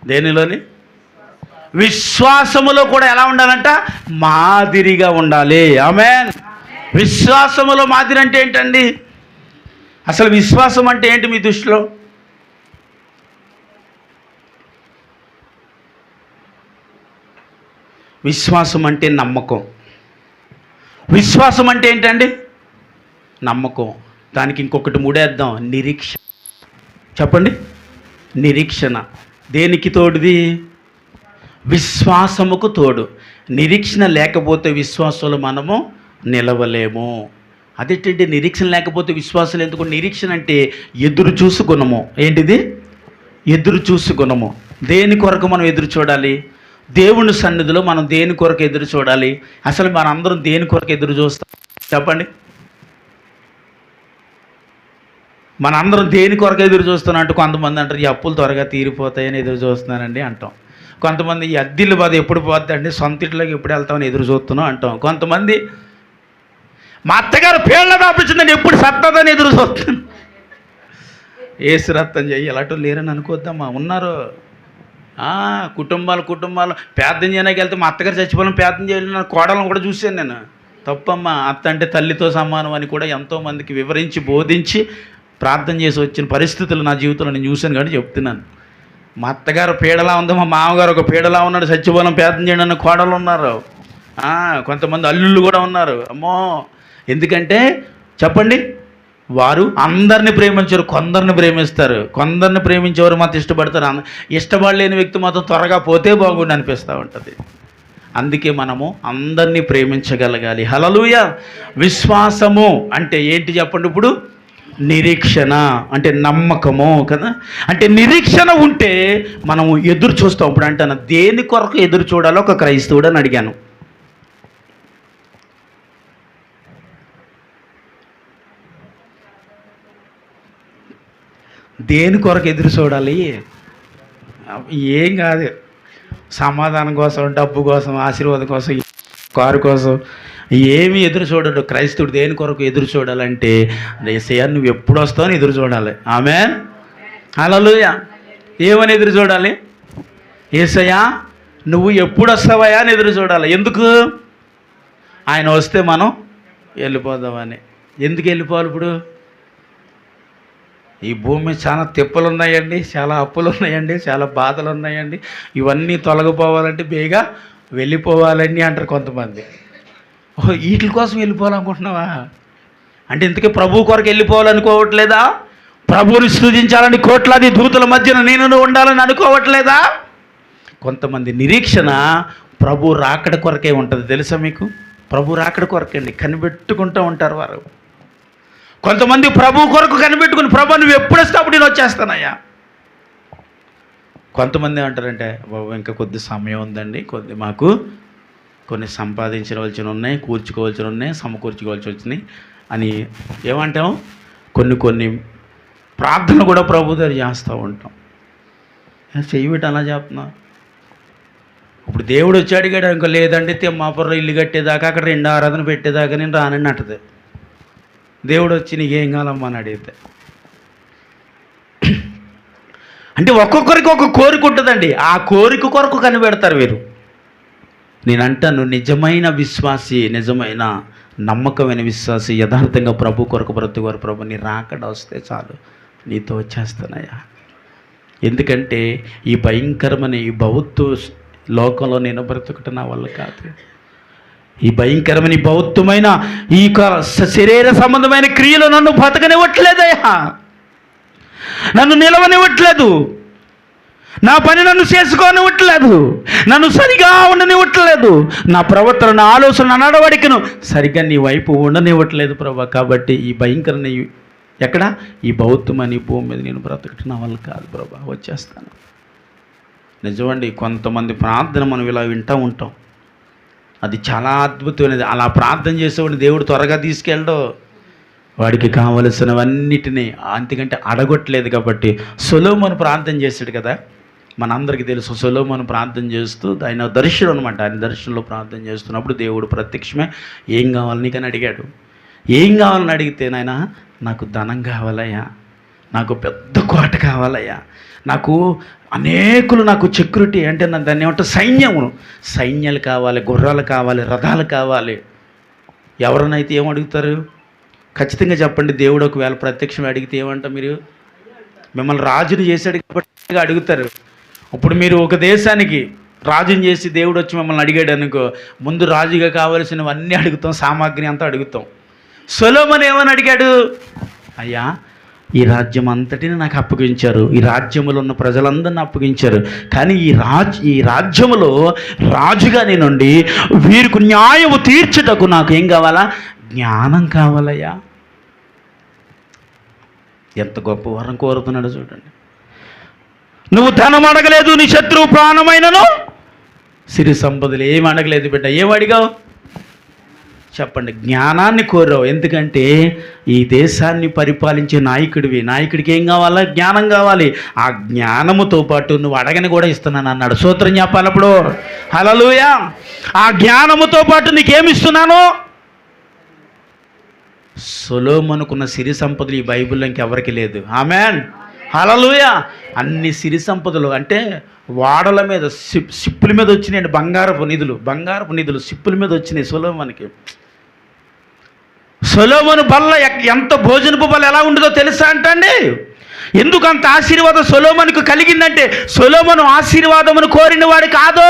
దేనిలోని? విశ్వాసములో కూడా ఎలా ఉండాలంట? మాదిరిగా ఉండాలి. ఆమేన్. విశ్వాసములో మాదిరి అంటే ఏంటండి? అసలు విశ్వాసం అంటే ఏంటి మీ దృష్టిలో? విశ్వాసం అంటే నమ్మకం. విశ్వాసం అంటే ఏంటండి? నమ్మకం. దానికి ఇంకొకటి మూడేద్దాం, నిరీక్షణ. చెప్పండి, నిరీక్షణ. దేనికి తోడుది? విశ్వాసముకు తోడు. నిరీక్షణ లేకపోతే విశ్వాసంలో మనము నిలవలేము. అదేంటంటే నిరీక్షణ లేకపోతే విశ్వాసం ఎందుకు? నిరీక్షణ అంటే ఎదురు చూసు గుణము. ఏంటిది? ఎదురు చూసు గుణము. దేని కొరకు మనం ఎదురు చూడాలి? దేవుని సన్నిధిలో మనం దేని కొరకు ఎదురు చూడాలి? అసలు మనందరం దేని కొరకు ఎదురు చూస్తాం చెప్పండి? మనందరం దేని కొరకు ఎదురు చూస్తున్నాం అంటే, కొంతమంది అంటారు ఈ అప్పులు త్వరగా తీరిపోతాయని ఎదురు చూస్తున్నానండి అంటాం. కొంతమంది ఈ అద్దెలు బాధ ఎప్పుడు పోద్దండి, సొంత ఇంట్లోకి ఎప్పుడు వెళ్తామని ఎదురు చూస్తున్నాం అంటాం. కొంతమంది మా అత్తగారు పేర్ల దాపించిందని ఎప్పుడు సత్తదని ఎదురు చూస్తున్నాను. ఏసు రక్తం చెయ్యి ఎలాంటి లేరని అనుకోద్దామా? ఉన్నారు. కుటుంబాలు ప్రార్థన చేయడానికి వెళ్తే మా అత్తగారు చచ్చిపోవాలని ప్రార్థన చేయాలని కోడలను కూడా చూశాను నేను. తప్పమ్మా, అత్త అంటే తల్లితో సమానం అని కూడా ఎంతోమందికి వివరించి బోధించి ప్రార్థన చేసి వచ్చిన పరిస్థితులు నా జీవితంలో నేను చూశాను కాబట్టి చెప్తున్నాను. మా అత్తగారు పీడలా ఉంది, మా మామగారు ఒక పీడలా ఉన్నాడు, చచ్చిపోవాలని ప్రార్థన చేయడం అన్న కోడలు ఉన్నారు. కొంతమంది అల్లుళ్ళు కూడా ఉన్నారు. అమ్మో, ఎందుకంటే చెప్పండి, వారు అందరిని ప్రేమించారు, కొందరిని ప్రేమిస్తారు. కొందరిని ప్రేమించేవారు మాత్రం ఇష్టపడతారు. ఇష్టపడలేని వ్యక్తి మాత్రం త్వరగా పోతే బాగుండి అనిపిస్తూ ఉంటుంది. అందుకే మనము అందరినీ ప్రేమించగలగాలి. హల్లెలూయా. విశ్వాసము అంటే ఏంటి చెప్పండి? ఇప్పుడు నిరీక్షణ అంటే నమ్మకము కదా. అంటే నిరీక్షణ ఉంటే మనము ఎదురు చూస్తాం. ఇప్పుడు అంటాను, దేని కొరకు ఎదురు చూడాలో ఒక క్రైస్తవుడు అని అడిగాను. దేని కొరకు ఎదురు చూడాలి? ఏం కాదు, సమాధానం కోసం, డబ్బు కోసం, ఆశీర్వాదం కోసం, కారు కోసం ఏమి ఎదురు చూడడు క్రైస్తవుడు. దేని కొరకు ఎదురు చూడాలంటే, యేసయ్యా నువ్వు ఎప్పుడు వస్తావు అని ఎదురు చూడాలి. ఆమేన్, హల్లెలూయా. ఏమని ఎదురు చూడాలి? యేసయ్యా నువ్వు ఎప్పుడు వస్తావయ్యా అని ఎదురు చూడాలి. ఎందుకు? ఆయన వస్తే మనం వెళ్ళిపోదామని. ఎందుకు వెళ్ళిపోవాలి? ఇప్పుడు ఈ భూమి చాలా తిప్పలు ఉన్నాయండి, చాలా అప్పులు ఉన్నాయండి, చాలా బాధలు ఉన్నాయండి. ఇవన్నీ తొలగిపోవాలంటే బేగా వెళ్ళిపోవాలండి అంటారు కొంతమంది. వీటి కోసం వెళ్ళిపోవాలనుకుంటున్నావా? అంటే ఇంతకీ ప్రభు కొరకు వెళ్ళిపోవాలనుకోవట్లేదా? ప్రభువుని స్తుతించాలని కోట్లాది దూతల మధ్యన నేను ఉండాలని అనుకోవట్లేదా? కొంతమంది నిరీక్షణ ప్రభు రాకడ కొరకే ఉంటుంది. తెలుసా మీకు? ప్రభు రాకడ కొరకండి, కనిపెట్టుకుంటూ ఉంటారు వారు. కొంతమంది ప్రభు కొరకు కనిపెట్టుకుని, ప్రభు నువ్వు ఎప్పుడు వస్తే అప్పుడు నేను వచ్చేస్తానయ్యా. కొంతమంది ఏమంటారంటే, బాబు ఇంకా కొద్ది సమయం ఉందండి, మాకు కొన్ని సంపాదించవలసి ఉన్నాయి, కూర్చుకోవాల్సి ఉన్నాయి, సమకూర్చుకోవాల్సి వచ్చినాయి అని ఏమంటాం. కొన్ని ప్రార్థనలు కూడా ప్రభు దగ్గర చేస్తూ ఉంటాం. చెయ్యిబెట్టి అలా చెప్తున్నా. ఇప్పుడు దేవుడు వచ్చి అడిగాడు ఇంకా, లేదంటే తిమ్మాపురంలో ఇల్లు కట్టేదాకా, అక్కడ 2 ఆరాధన పెట్టేదాకా నేను రానని అంటది. దేవుడు వచ్చి నీకేం కావాలమ్మా అని అడిగితే, అంటే ఒక్కొక్కరికి ఒక కోరిక ఉంటుందండి. ఆ కోరిక కొరకు కనిపెడతారు వీరు. నేనంటాను, నిజమైన విశ్వాసి, నిజమైన నమ్మకమైన విశ్వాసి యథార్థంగా ప్రభు కొరకు బ్రతుకువారు, ప్రభు నీ రాకడ వస్తే చాలు నీతో వచ్చేస్తానయ్యా. ఎందుకంటే ఈ భయంకరమైన ఈ లోకంలో నేను బ్రతుకుట నా వల్ల కాదు. ఈ భయంకరమైన భౌత్వమైన ఈ శరీర సంబంధమైన క్రియలు నన్ను బతకనివ్వట్లేదయ్యా, నన్ను నిలవనివ్వట్లేదు, నా పని నన్ను చేసుకోనివ్వట్లేదు, నన్ను సరిగా ఉండనివ్వట్లేదు, నా ప్రవర్తన, నా ఆలోచన, నా నడవడికను సరిగ్గా నీ వైపు ఉండనివ్వట్లేదు ప్రభా. కాబట్టి ఈ భయంకరమైన ఎక్కడ ఈ భౌత్వమైన భూమి మీద నేను బ్రతకటం నా వల్ల కాదు ప్రభా, వచ్చేస్తాను. నిజమండి, కొంతమంది ప్రార్థన మనం ఇలా వింటూ ఉంటాం, అది చాలా అద్భుతమైనది. అలా ప్రార్థన చేసేవాడిని దేవుడు త్వరగా తీసుకెళ్ళడు, వాడికి కావలసినవన్నిటినీ అంతకంటే అడగొట్టలేదు. కాబట్టి సొలొమోను ప్రార్థన చేశాడు కదా, మనందరికీ తెలుసు. సొలొమోను ప్రార్థన చేస్తూ ఆయన దర్శనం అనమాట, ఆయన దర్శనంలో ప్రార్థన చేస్తున్నప్పుడు దేవుడు ప్రత్యక్షమే ఏం కావాలని నీకని అడిగాడు. ఏం కావాలని అడిగితే, నాయన నాకు ధనం కావాలయ్యా, నాకు పెద్ద కోట కావాలయ్యా, నాకు అనేకులు, నాకు సెక్యూరిటీ అంటే దాన్ని ఏమంటే సైన్యాలు కావాలి, గుర్రాలు కావాలి, రథాలు కావాలి. ఎవరినైతే ఏం అడుగుతారు? ఖచ్చితంగా చెప్పండి, దేవుడు ఒకవేళ ప్రత్యక్షం అడిగితే ఏమంట? మీరు మిమ్మల్ని రాజుని చేశాడు కాబట్టి అడుగుతారు. ఇప్పుడు మీరు ఒక దేశానికి రాజుని చేసి దేవుడు వచ్చి మిమ్మల్ని అడిగాడు అనుకో, ముందు రాజుగా కావలసినవన్నీ అడుగుతాం, సామాగ్రి అంతా అడుగుతాం. సొలొమోను ఏమని అడిగాడు? అయ్యా, ఈ రాజ్యం అంతటిని నాకు అప్పగించారు, ఈ రాజ్యములో ఉన్న ప్రజలందరిని అప్పగించారు, కానీ ఈ రాజ్యములో రాజుగా నేనుండి వీరికి న్యాయము తీర్చుటకు నాకు ఏం కావాలా? జ్ఞానం కావాలయ్యా. ఎంత గొప్ప వరం కోరుతున్నాడో చూడండి. నువ్వు ధనం అడగలేదు, నీ శత్రువు ప్రాణమైనను సిరి సంపదలు ఏమి అడగలేదు బిడ్డ. ఏం అడిగావు చెప్పండి? జ్ఞానాన్ని కోరావు. ఎందుకంటే ఈ దేశాన్ని పరిపాలించే నాయకుడికి ఏం కావాలా? జ్ఞానం కావాలి. ఆ జ్ఞానముతో పాటు నువ్వు అడగని కూడా ఇస్తున్నాను అన్నాడు. స్తోత్రం చెప్పాలప్పుడు. హల్లెలూయా. ఆ జ్ఞానముతో పాటు నీకేమి ఇస్తున్నాను? సొలొమోనుకున్న సిరి సంపదలు ఈ బైబిల్లో ఇంకెవరికి లేదు. ఆమేన్, హల్లెలూయా. అన్ని సిరి సంపదలు అంటే వాడల మీద, సిప్పుల మీద వచ్చినాయండి, బంగారపు నిధులు సిప్పుల మీద వచ్చినాయి సొలొమోనుకి. సొలొమోను బల్ల ఎంత భోజనపు బల్ల ఎలా ఉండదో తెలుసా అంటండి. ఎందుకు అంత ఆశీర్వాదం సొలొమోనుకు కలిగిందంటే, సొలొమోను ఆశీర్వాదమును కోరిన వాడు కాదు,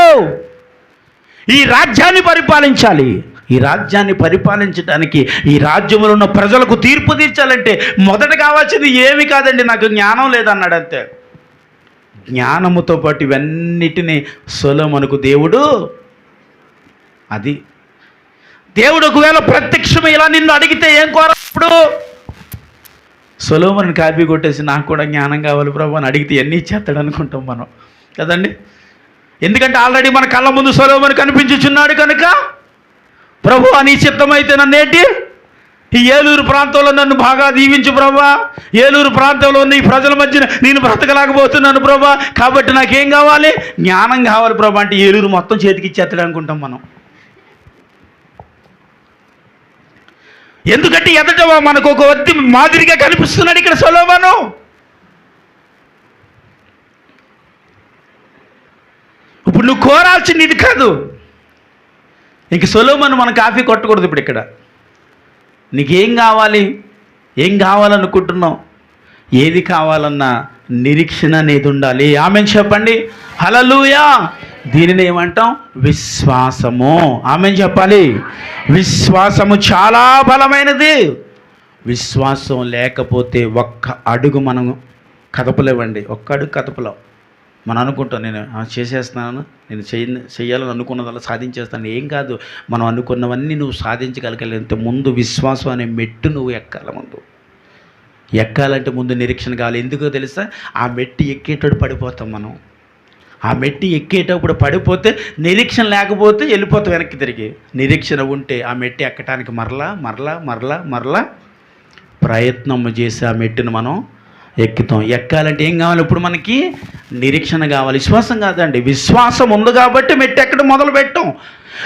ఈ రాజ్యాన్ని పరిపాలించాలి. ఈ రాజ్యాన్ని పరిపాలించడానికి, ఈ రాజ్యంలో ఉన్న ప్రజలకు తీర్పు తీర్చాలంటే మొదట కావాల్సింది ఏమి కాదండి, నాకు జ్ఞానం లేదన్నాడు అంతే. జ్ఞానముతో పాటు ఇవన్నిటినీ సొలొమోనుకు దేవుడు ఒకవేళ ప్రత్యక్షం ఇలా నిన్ను అడిగితే ఏం కోరప్పుడు? సొలొమోను కాపీ కొట్టేసి నాకు కూడా జ్ఞానం కావాలి ప్రభు అని అడిగితే ఎన్ని ఇచ్చేస్తాడు అనుకుంటాం మనం కదండి. ఎందుకంటే ఆల్రెడీ మన కళ్ళ ముందు సొలొమోను కనిపించుచున్నాడు కనుక, ప్రభు నీ చిత్తమైతే నన్నేంటి ఈ ఏలూరు ప్రాంతంలో నన్ను బాగా దీవించు ప్రభా, ఏలూరు ప్రాంతంలో ఉన్న ఈ ప్రజల మధ్య నేను బ్రతకలేకపోతున్నాను ప్రభా, కాబట్టి నాకేం కావాలి? జ్ఞానం కావాలి ప్రభా అంటే ఏలూరు మొత్తం చేతికి ఇచ్చేస్తాడు అనుకుంటాం మనం. ఎందుకంటే ఎదట మనకు ఒక వ్యక్తి మాదిరిగా కనిపిస్తున్నాడు ఇక్కడ సొలొమోను. ఇప్పుడు నువ్వు కోరాల్సింది ఇది కాదు. ఇంక సొలొమోను మన కాఫీ కొట్టకూడదు. ఇప్పుడు ఇక్కడ నీకేం కావాలి, ఏం కావాలనుకుంటున్నావు, ఏది కావాలన్నా నిరీక్షణ అనేది ఉండాలి. ఆమెన్ చెప్పండి. హల్లెలూయా. దీనిని ఏమంటాం? విశ్వాసము. ఆమెన్ చెప్పాలి. విశ్వాసము చాలా బలమైనది. విశ్వాసం లేకపోతే ఒక్క అడుగు మనం కదపలేవండి. ఒక్క అడుగు కదపలేం. మనం అనుకుంటాం, నేను చేసేస్తున్నాను, నేను చేయాలని అనుకున్నదల్లా సాధించేస్తాను. ఏం కాదు, మనం అనుకున్నవన్నీ నువ్వు సాధించగలగలేంత ముందు విశ్వాసం అనే మెట్టు నువ్వు ఎక్కాల. ముందు ఎక్కాలంటే ముందు నిరీక్షణ కావాలి. ఎందుకో తెలుసా? ఆ మెట్టు ఎక్కేటప్పుడు పడిపోతాం మనం. ఆ మెట్టు ఎక్కేటప్పుడు పడిపోతే, నిరీక్షణ లేకపోతే వెళ్ళిపోతాం వెనక్కి తిరిగి. నిరీక్షణ ఉంటే ఆ మెట్టు ఎక్కడానికి మరలా ప్రయత్నం చేసి ఆ మెట్టును మనం ఎక్కుతాం. ఎక్కాలంటే ఏం కావాలి? ఇప్పుడు మనకి నిరీక్షణ కావాలి, విశ్వాసం కాదండి. విశ్వాసం ఉంది కాబట్టి మెట్టు ఎక్కడం మొదలు పెట్టాం.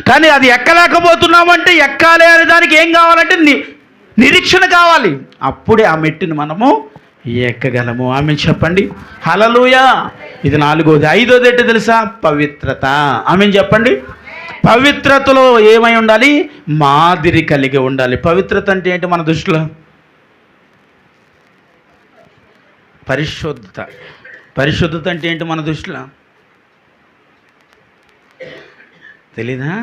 కానీ అది ఎక్కలేకపోతున్నామంటే, ఎక్కాలి అనే దానికి ఏం కావాలంటే నిరీక్షణ కావాలి. అప్పుడే ఆ మెట్టుని మనము ఎక్కగలము. ఆమె చెప్పండి. హల్లెలూయా. ఇది 4వది. 5వది ఏంటో తెలుసా? పవిత్రత. ఆమె చెప్పండి. పవిత్రతలో ఏమై ఉండాలి? మాదిరి కలిగి ఉండాలి. పవిత్రత అంటే ఏంటి మన దృష్టిలో? పరిశుద్ధత అంటే ఏంటి మన దృష్టిలో? తెలీదా?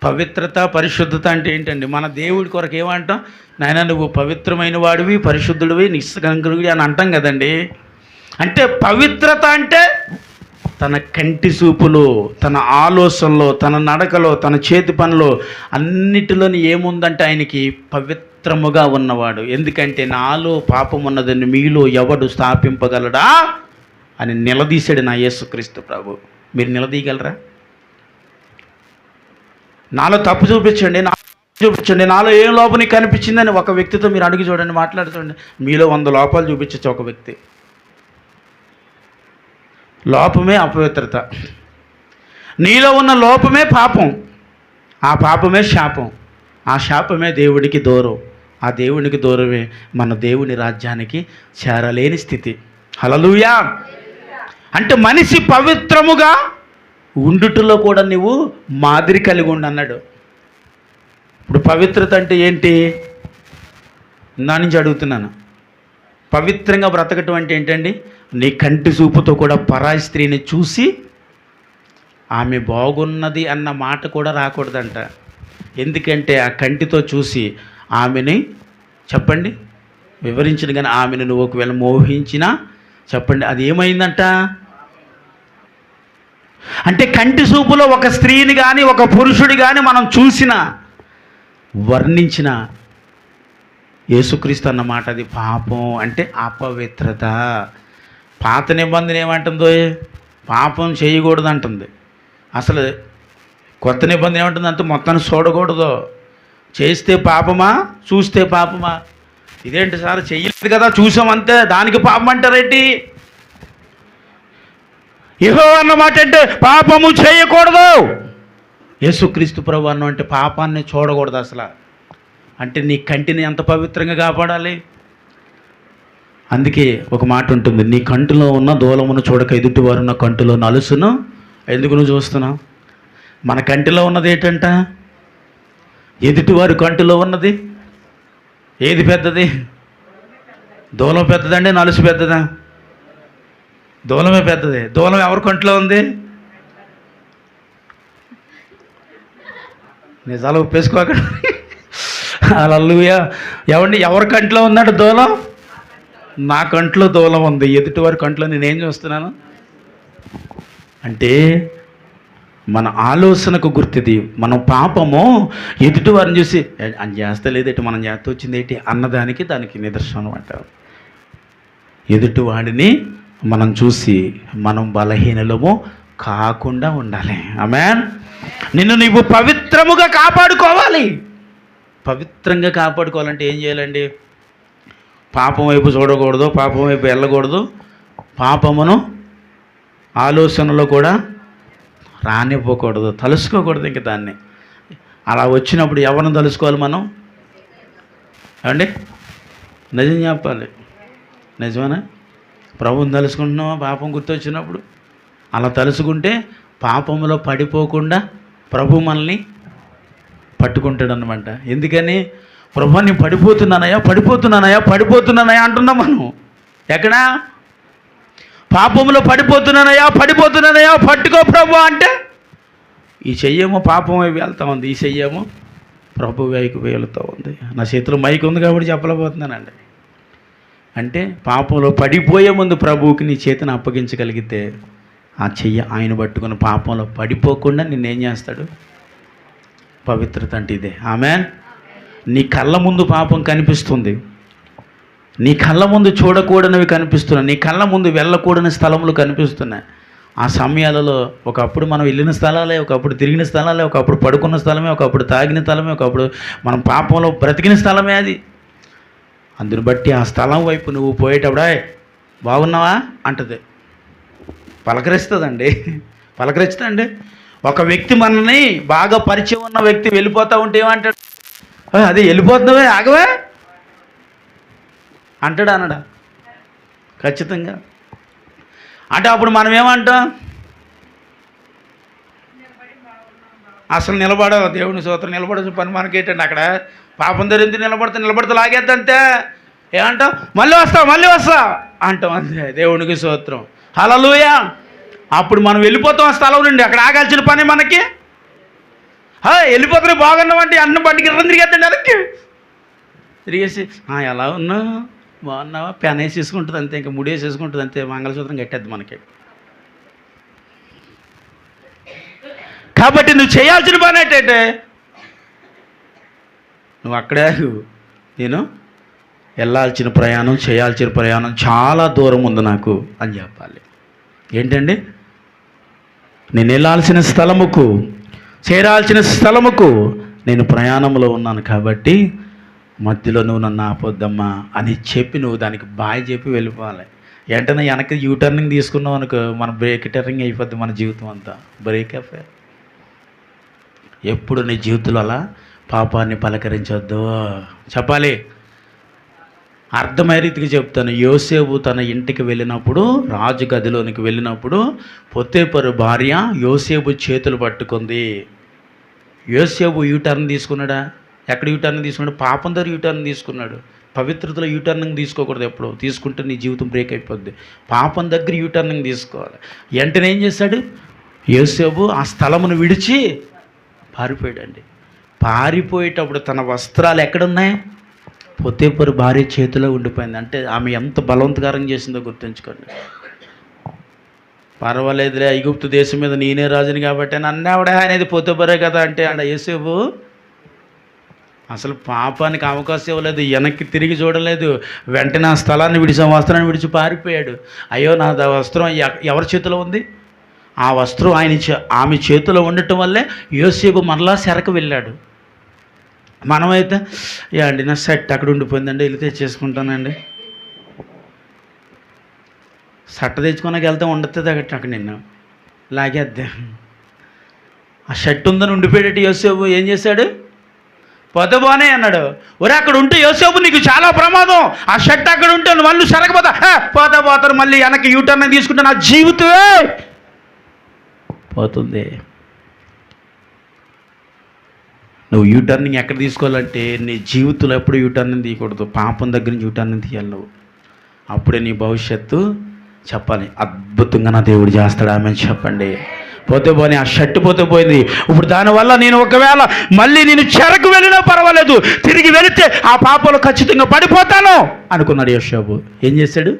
పవిత్రత పరిశుద్ధత అంటే ఏంటండి? మన దేవుడి కొరకు ఏమంటాం? నాయన నువ్వు పవిత్రమైన వాడివి, పరిశుద్ధుడివి, నిస్సంకుడివి అని అంటాం కదండి. అంటే పవిత్రత అంటే తన కంటి చూపులో, తన ఆలోచనలో, తన నడకలో, తన చేతి పనిలో అన్నిటిలోని ఏముందంటే ఆయనకి పవిత్రముగా ఉన్నవాడు. ఎందుకంటే నాలో పాపం ఉన్నదని మీలో ఎవడు స్థాపింపగలడా అని నిలదీశాడు నా యేసుక్రీస్తు ప్రభు. మీరు నిలదీయగలరా? నాలో తప్పు చూపించండి, నాలో ఏం లోపం నీకు కనిపించిందని ఒక వ్యక్తితో మీరు అడిగి చూడండి, మాట్లాడుతుండండి. మీలో 100 లోపాలు చూపించచ్చు ఒక వ్యక్తి. లోపమే అపవిత్రత, నీలో ఉన్న లోపమే పాపం, ఆ పాపమే శాపం, ఆ శాపమే దేవుడికి దూరం, ఆ దేవునికి దూరమే మన దేవుని రాజ్యానికి చేరలేని స్థితి. హల్లెలూయా. అంటే మనిషి పవిత్రముగా ఉండుటలో కూడా నువ్వు మాదిరి కలిగి ఉండు అన్నాడు. ఇప్పుడు పవిత్రత అంటే ఏంటి? నా నుంచి అడుగుతున్నాను. పవిత్రంగా బ్రతకటం అంటే ఏంటండి? నీ కంటి చూపుతో కూడా పరాయి స్త్రీని చూసి ఆమె బాగున్నది అన్న మాట కూడా రాకూడదంట. ఎందుకంటే ఆ కంటితో చూసి ఆమెని చెప్పండి వివరించిన కానీ ఆమెను నువ్వు ఒకవేళ మోహించినా చెప్పండి అది ఏమైందంట? అంటే కంటి చూపులో ఒక స్త్రీని కానీ ఒక పురుషుడి కానీ మనం చూసిన వర్ణించిన యేసుక్రీస్తు అన్నమాట అది పాపం, అంటే అపవిత్రత. పాత నిబంధన ఏమంటుందో పాపం చేయకూడదు అంటుంది. అసలు కొత్త నిబంధన ఏమంటుందంటే మొత్తాన్ని చూడకూడదు. చేస్తే పాపమా, చూస్తే పాపమా? ఇదేంటి సార్, చెయ్యలేదు కదా చూసామంతే దానికి పాపం అంటారేంటి? యెహోవా అన్నమాట అంటే పాపము చేయకూడదు. యేసుక్రీస్తు ప్రభు అన్నం అంటే పాపాన్ని చూడకూడదు అసలు. అంటే నీ కంటిని ఎంత పవిత్రంగా కాపాడాలి? అందుకే ఒక మాట ఉంటుంది, నీ కంటిలో ఉన్న దూలమును చూడక ఎదుటివారు ఉన్న కంటిలో నలుసును ఎందుకు నువ్వు చూస్తున్నావు? మన కంటిలో ఉన్నది ఏంటంట? ఎదుటివారి కంటిలో ఉన్నది ఏది పెద్దది? దూలం పెద్దదండి, నలుసు పెద్దదా? దూలమే పెద్దది. దూలం ఎవరి కంట్లో ఉంది? నిజాలు ఒప్పేసుకోక హల్లెలూయా. ఎవరి కంట్లో ఉందంటే దూలం? నా కంట్లో దూలం ఉంది. ఎదుటివారి కంట్లో నేనేం చూస్తున్నాను అంటే మన ఆలోచనకు గుర్తిది. మనం పాపము ఎదుటివారిని చూసి అని చేస్తలేదేంటి, మనం చేస్తూ వచ్చింది ఏంటి అన్నదానికి దానికి నిదర్శనం అంటారు. ఎదుటివాడిని మనం చూసి మనం బలహీనలము కాకుండా ఉండాలి. ఆమేన్. నిన్ను నీవు పవిత్రముగా కాపాడుకోవాలి. పవిత్రంగా కాపాడుకోవాలంటే ఏం చేయాలండి? పాపం వైపు చూడకూడదు, పాపం వైపు వెళ్ళకూడదు, పాపమును ఆలోచనలో కూడా రానివ్వకూడదు, తలుసుకోకూడదు. ఇంక దాన్ని అలా వచ్చినప్పుడు ఎవరిని తలుసుకోవాలి మనం? ఏమండి నిజం చెప్పాలి, నిజమేనా? ప్రభువుని తలుసుకుంటున్నావా? పాపం గుర్తొచ్చినప్పుడు అలా తలుసుకుంటే పాపంలో పడిపోకుండా ప్రభు మనల్ని పట్టుకుంటాడు అనమాట. ఎందుకని? ప్రభు నేను పడిపోతున్నానయ్యా అంటున్నాం మనం. ఎక్కడా? పాపంలో పడిపోతున్నానయ్యా పట్టుకో ప్రభు అంటే ఈ చెయ్యేమో పాపం వైపు వెళ్తూ ఉంది, ఈ చెయ్యేమో ప్రభు వైపు వెళ్తూ ఉంది. నా చేతిలో మైక్ ఉంది కాబట్టి చెప్పలేకపోతున్నానండి. అంటే పాపంలో పడిపోయే ముందు ప్రభువుకి నీ చేతిని అప్పగించగలిగితే ఆ చెయ్యి ఆయన పట్టుకుని పాపంలో పడిపోకుండా నిన్నేం చేస్తాడు? పవిత్రత అంటే ఇదే. ఆమేన్. నీ కళ్ళ ముందు పాపం కనిపిస్తుంది, నీ కళ్ళ ముందు చూడకూడనివి కనిపిస్తున్నాయి, నీ కళ్ళ ముందు వెళ్ళకూడని స్థలములు కనిపిస్తున్నాయి. ఆ సమయాలలో ఒకప్పుడు మనం వెళ్ళిన స్థలాలే, ఒకప్పుడు తిరిగిన స్థలాలే, ఒకప్పుడు పడుకున్న స్థలమే, ఒకప్పుడు తాగిన స్థలమే, ఒకప్పుడు మనం పాపంలో బ్రతికిన స్థలమే అది. అందుని బట్టి ఆ స్థలం వైపు నువ్వు పోయేటప్పుడు బాగున్నావా అంటది, పలకరిస్తుందండి. ఒక వ్యక్తి మనల్ని బాగా పరిచయం ఉన్న వ్యక్తి వెళ్ళిపోతూ ఉంటే ఏమంటాడు? అదే వెళ్ళిపోతున్నావే, ఆగవే అంటాడు అనడా? ఖచ్చితంగా. అంటే అప్పుడు మనం ఏమంటాం? అసలు నిలబడవు. దేవుని స్తోత్రం. నిలబడాల్సిన పని మనకేంటండి? అక్కడ పాపం ధరించి నిలబడితే లాగేద్దంతే. ఏమంటాం? మళ్ళీ వస్తా అంటాం అంతే. దేవునికి స్తోత్రం. హల్లెలూయా. అప్పుడు మనం వెళ్ళిపోతాం ఆ స్థలం నుండి. అక్కడ ఆగాల్సిన పని మనకి వెళ్ళిపోతారు బాగున్నామంటే అన్నం పట్టుకు తిరిగేద్దండి వెనక్కి తిరిగేసి ఎలా ఉన్నా బాగున్నావా, పెన్ వేసేసుకుంటుంది అంతే, ఇంకా ముడి వేసేసుకుంటుంది అంతే, మంగళసూత్రం కట్టేద్ది మనకి. కాబట్టి నువ్వు చేయాల్సిన పని ఏంటంటే నువ్వు అక్కడే నేను వెళ్ళాల్సిన ప్రయాణం, చేయాల్సిన ప్రయాణం చాలా దూరం ఉంది నాకు అని చెప్పాలి. ఏంటండి, నేను వెళ్ళాల్సిన స్థలముకు, చేరాల్సిన స్థలముకు నేను ప్రయాణంలో ఉన్నాను కాబట్టి మధ్యలో నువ్వు నన్ను ఆపొద్దమ్మా అని చెప్పి నువ్వు దానికి బాయ్ చెప్పి వెళ్ళిపోవాలి. వెంటనే వెనక్కి యూటర్నింగ్ తీసుకున్నావు అనుకో, మన బ్రేక్ టర్నింగ్ అయిపోద్ది మన జీవితం అంతా, బ్రేక్ అయిపోయి. ఎప్పుడు నీ జీవితంలో అలా పాపాన్ని పలకరించొద్దు చెప్పాలి. అర్థమయ్యే రీతికి చెప్తాను. యోసేపు తన ఇంటికి వెళ్ళినప్పుడు, రాజు గదిలోనికి వెళ్ళినప్పుడు పొత్తేపరు భార్య యోసేపు చేతులు పట్టుకుంది. యోసేపు యూటర్న్ తీసుకున్నాడా? ఎక్కడ యూటర్న్ తీసుకున్నాడు? పాపం దగ్గర యూటర్న్ తీసుకున్నాడు. పవిత్రతలో యూటర్నింగ్ తీసుకోకూడదు. ఎప్పుడు తీసుకుంటే నీ జీవితం బ్రేక్ అయిపోద్ది. పాపం దగ్గర యూటర్నింగ్ తీసుకోవాలి. వెంటనే ఏం చేశాడు యోసేపు? ఆ స్థలమును విడిచి పారిపోయాడండి. పారిపోయేటప్పుడు తన వస్త్రాలు ఎక్కడున్నాయి? పొత్తేపరు భార్య చేతిలో ఉండిపోయింది. అంటే ఆమె ఎంత బలవంతకరం చేసిందో గుర్తుంచుకోండి. పర్వాలేదులే, ఐగుప్తు దేశం మీద నేనే రాజుని కాబట్టి నన్ను ఆవిడ అనేది పొత్తేపరే కదా అంటే ఆడ యోసేపు అసలు పాపానికి అవకాశం ఇవ్వలేదు, వెనక్కి తిరిగి చూడలేదు. వెంటనే ఆ స్థలాన్ని విడిచి, ఆ వస్త్రాన్ని విడిచి పారిపోయాడు. అయ్యో నా వస్త్రం ఎవరి చేతిలో ఉంది? ఆ వస్త్రం ఆమె చేతిలో ఉండటం వల్లే యోసేపు మరలా సెరకు వెళ్ళాడు. మనమైతే అండి నా షర్ట్ అక్కడ ఉండిపోయిందండి, వెళ్ళి తెచ్చేసుకుంటానండి. షర్ట్ తెచ్చుకోడానికి వెళ్తే ఉండతుంది అక్కడ నిన్ను లాగేద్దే. ఆ షర్ట్ ఉందని ఉండిపోయేటట్టు యోసేపు ఏం చేశాడు? పోతే బానే అన్నాడు. ఒరే అక్కడ ఉంటే యోసేపు నీకు చాలా ప్రమాదం, ఆ షర్ట్ అక్కడ ఉంటే మళ్ళీ సరకపోతా పోతారు, మళ్ళీ వెనక్కి యూటర్న్ తీసుకుంటే నా జీవితమే పోతుంది. నువ్వు యూటర్నింగ్ ఎక్కడ తీసుకోవాలంటే నీ జీవితంలో ఎప్పుడు యూటర్నింగ్ తీయకూడదు. పాపం దగ్గర నుంచి యూటర్నింగ్ తీయాలి నువ్వు. అప్పుడే నీ భవిష్యత్తు చెప్పాలి అద్భుతంగా నా దేవుడు చేస్తాడు. ఆమె చెప్పండి. పోతే పోనీ, ఆ షర్ట్ పోతే పోయింది. ఇప్పుడు దానివల్ల నేను ఒకవేళ మళ్ళీ నేను చెరకు వెళ్ళినా పర్వాలేదు, తిరిగి వెళితే ఆ పాపంలో ఖచ్చితంగా పడిపోతాను అనుకున్నాడు యోసేపు. ఏం చేశాడు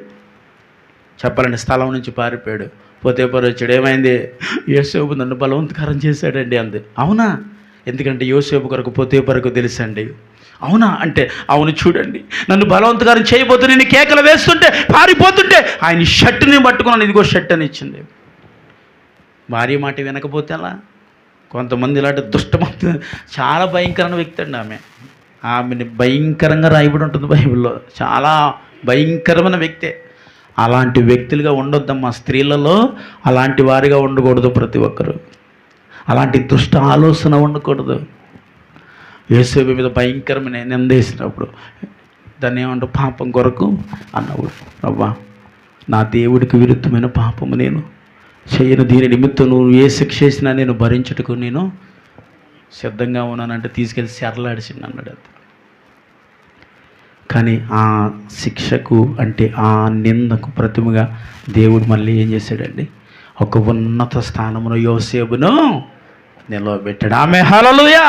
చెప్పాలండి? స్థలం నుంచి పారిపోయాడు. పొత్తేపరు వచ్చాడు. ఏమైంది? యోసేపు నన్ను బలవంతకరం చేశాడండి అంది. అవునా? ఎందుకంటే యోసేపు కొరకు పొత్తేపరుకు తెలుసండి. అవునా అంటే అవును, చూడండి నన్ను బలవంతకరం చేయబోతు నేను కేకలు వేస్తుంటే, పారిపోతుంటే ఆయన షర్ట్ని పట్టుకున్నాను, ఇదిగో షర్ట్ అని ఇచ్చింది. భార్య మాట వినకపోతే అలా. కొంతమంది ఇలాంటి దుష్టమంది చాలా భయంకరమైన వ్యక్తి అండి. ఆమెని భయంకరంగా రాయబడి ఉంటుంది బైబిల్లో. చాలా భయంకరమైన వ్యక్తే. అలాంటి వ్యక్తులుగా ఉండొద్దమ్మా. స్త్రీలలో అలాంటి వారిగా ఉండకూడదు. ప్రతి ఒక్కరు అలాంటి దుష్ట ఆలోచన ఉండకూడదు. యేసేపు మీద భయంకరమైన నిందేసినప్పుడు దాన్ని ఏమంటారు? పాపం కొరకు అన్నప్పుడు, అవ్వా నా దేవుడికి విరుద్ధమైన పాపము నేను చేయను, దీని నిమిత్తం నువ్వు ఏ శిక్ష చేసినా నేను భరించుటకు నేను సిద్ధంగా ఉన్నానంటే తీసుకెళ్ళి సెరలాడిసింది అన్నాడు. అంతే. కానీ ఆ శిక్షకు అంటే ఆ నిందకు ప్రతిమగా దేవుడు మళ్ళీ ఏం చేశాడండి? ఒక ఉన్నత స్థానంలో యోసేపును నిలవబెట్టాడు. ఆమె హల్లెలూయా.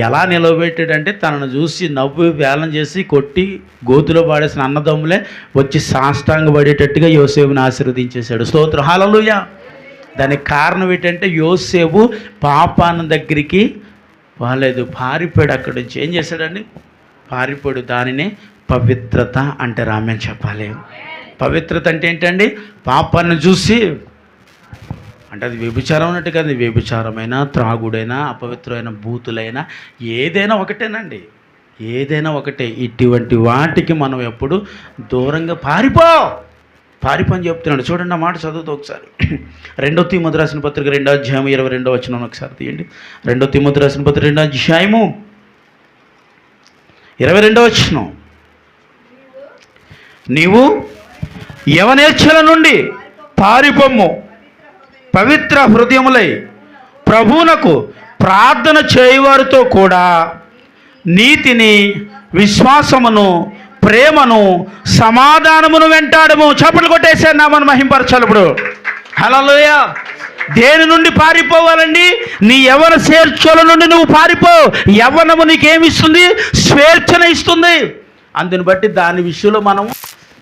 ఎలా నిలవబెట్టాడంటే తనను చూసి నవ్వు వేలం చేసి కొట్టి గోతులో పాడేసిన అన్నదమ్ములే వచ్చి సాష్టాంగ పడేటట్టుగా యోసేపుని ఆశీర్వదించేశాడు. స్తోత్రం, హల్లెలూయా. దానికి కారణం ఏంటంటే యోసేపు పాపాన్ని దగ్గరికి వాళ్ళేదు, పారిపోయాడు. అక్కడి నుంచి ఏం చేశాడండి? పారిపోయాడు. దానినే పవిత్రత అంటారు. ఆమె చెప్పాలి. పవిత్రత అంటే ఏంటండి? పాపాన్ని చూసి అంటే అది వ్యభిచారం అన్నట్టు కాదు. వ్యభిచారమైనా, త్రాగుడైనా, అపవిత్రమైన బూతులైనా ఏదైనా ఒకటేనండి. ఏదైనా ఒకటే. ఇటువంటి వాటికి మనం ఎప్పుడు దూరంగా పారిపోని చెప్తున్నాడు. చూడండి ఆ మాట చదువుతూ ఒకసారి. 2 తిమోతి రాసిన పత్రిక 2వ అధ్యాయం 22వ వచనం ఒకసారి తీయండి. 2 తిమోతి రాసిన పత్రిక 2వ అధ్యాయము 22వ వచనం. నీవు యవనేచ్ఛల నుండి పారిపోమ్ము, పవిత్ర హృదయములై ప్రభువునకు ప్రార్థన చేయవారితో కూడా నీతిని, విశ్వాసమును, ప్రేమను, సమాధానమును వెంటాడము. చప్పట్లు కొట్టేసారు నామను మహింపరచాలి. ఇప్పుడు హల్లెలూయా. దేని నుండి పారిపోవాలండి? నీ యవ్వన స్వేచ్ఛల నుండి నువ్వు పారిపో. యవ్వనము నీకేమిస్తుంది? స్వేచ్ఛను ఇస్తుంది. అందుని బట్టి దాని విషయంలో మనం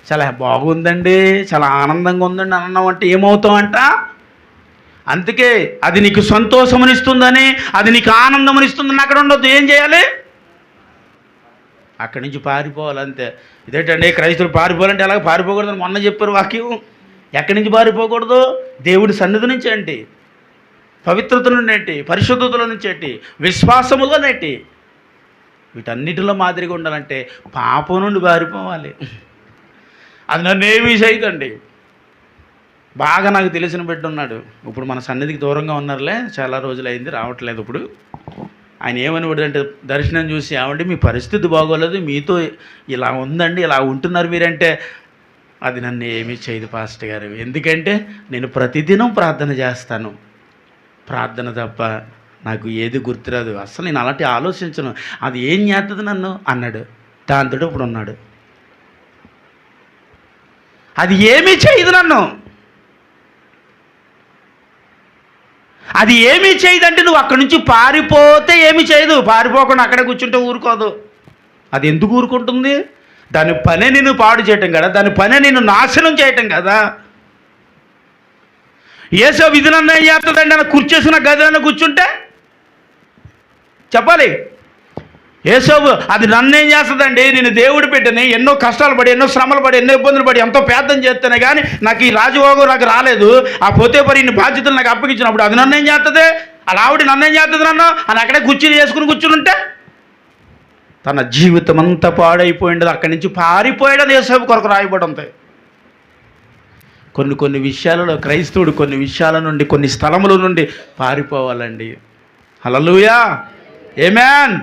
చాలా బాగుందండి, చాలా ఆనందంగా ఉందండి అన్నామంటే ఏమవుతామంట? అందుకే అది నీకు సంతోషమునిస్తుందని, అది నీకు ఆనందమునిస్తుందని అక్కడ ఉండొద్దు. ఏం చేయాలి? అక్కడి నుంచి పారిపోవాలంతే. ఇదేంటండి క్రైస్తవులు పారిపోవాలంటే ఎలాగ పారిపోకూడదని మొన్న చెప్పారు వాక్యం. ఎక్కడి నుంచి పారిపోకూడదు? దేవుడి సన్నిధి నుంచి ఏంటి? పవిత్రత నుండి ఏంటి? పరిశుద్ధతల నుంచి ఏంటి? విశ్వాసములో నేటి. వీటన్నిటిలో మాదిరిగా ఉండాలంటే పాపం నుండి పారిపోవాలి. అది నన్ను ఏమీ చేయదండి. బాగా నాకు తెలిసిన బిడ్డ ఉన్నాడు. ఇప్పుడు మన సన్నిధికి దూరంగా ఉన్నారులే, చాలా రోజులు అయింది, రావట్లేదు. ఇప్పుడు ఆయన ఏమని అంటే దర్శనం చూసి, ఏమండి మీ పరిస్థితి బాగోలేదు, మీతో ఇలా ఉందండి, ఇలా ఉంటున్నారు మీరంటే, అది నన్ను ఏమీ చేయదు పాస్టర్ గారు. ఎందుకంటే నేను ప్రతిదినం ప్రార్థన చేస్తాను. ప్రార్థన తప్ప నాకు ఏది గుర్తురాదు. అసలు నేను అలాంటి ఆలోచించను. అది ఏం చేస్తుంది నన్ను అన్నాడు. దాంతో ఇప్పుడు ఉన్నాడు. అది ఏమీ చేయదు నన్ను. అది ఏమీ చేయదంటే నువ్వు అక్కడి నుంచి పారిపోతే ఏమీ చేయదు. పారిపోకుండా అక్కడే కూర్చుంటే ఊరుకోదు. అది ఎందుకు ఊరుకుంటుంది? దాని పనే నిన్ను పాడు చేయటం కదా, దాని పనే నిన్ను నాశనం చేయటం కదా. ఏసో ఇది నన్ను ఏం చేస్తుందండి అని కూర్చేసిన గదిలో కూర్చుంటే చెప్పాలి. ఏసోబు అది నన్నేం చేస్తుందండి, నేను దేవుడు పెట్టని ఎన్నో కష్టాలు పడి, ఎన్నో శ్రమలు పడి, ఎన్నో ఇబ్బందులు పడి, ఎంతో ప్రార్థన చేస్తేనే కానీ నాకు ఈ రాజభోగం నాకు రాలేదు. ఆ పోతే పరి ఇన్ని బాధ్యతలు నాకు అప్పగించినప్పుడు అది నన్నేం చేస్తుంది? అలా ఆవిడ నన్నేం చేస్తుంది నన్ను అని అక్కడే కూర్చుని ఉంటే తన జీవితం అంతా పాడైపోయింది. అక్కడి నుంచి పారిపోయాడు ఏసోబు కొరకు రాయబడి ఉంటాయి. కొన్ని విషయాలలో క్రైస్తవుడు కొన్ని విషయాల నుండి, కొన్ని స్థలముల నుండి పారిపోవాలండి. హల్లెలూయా, ఆమేన్.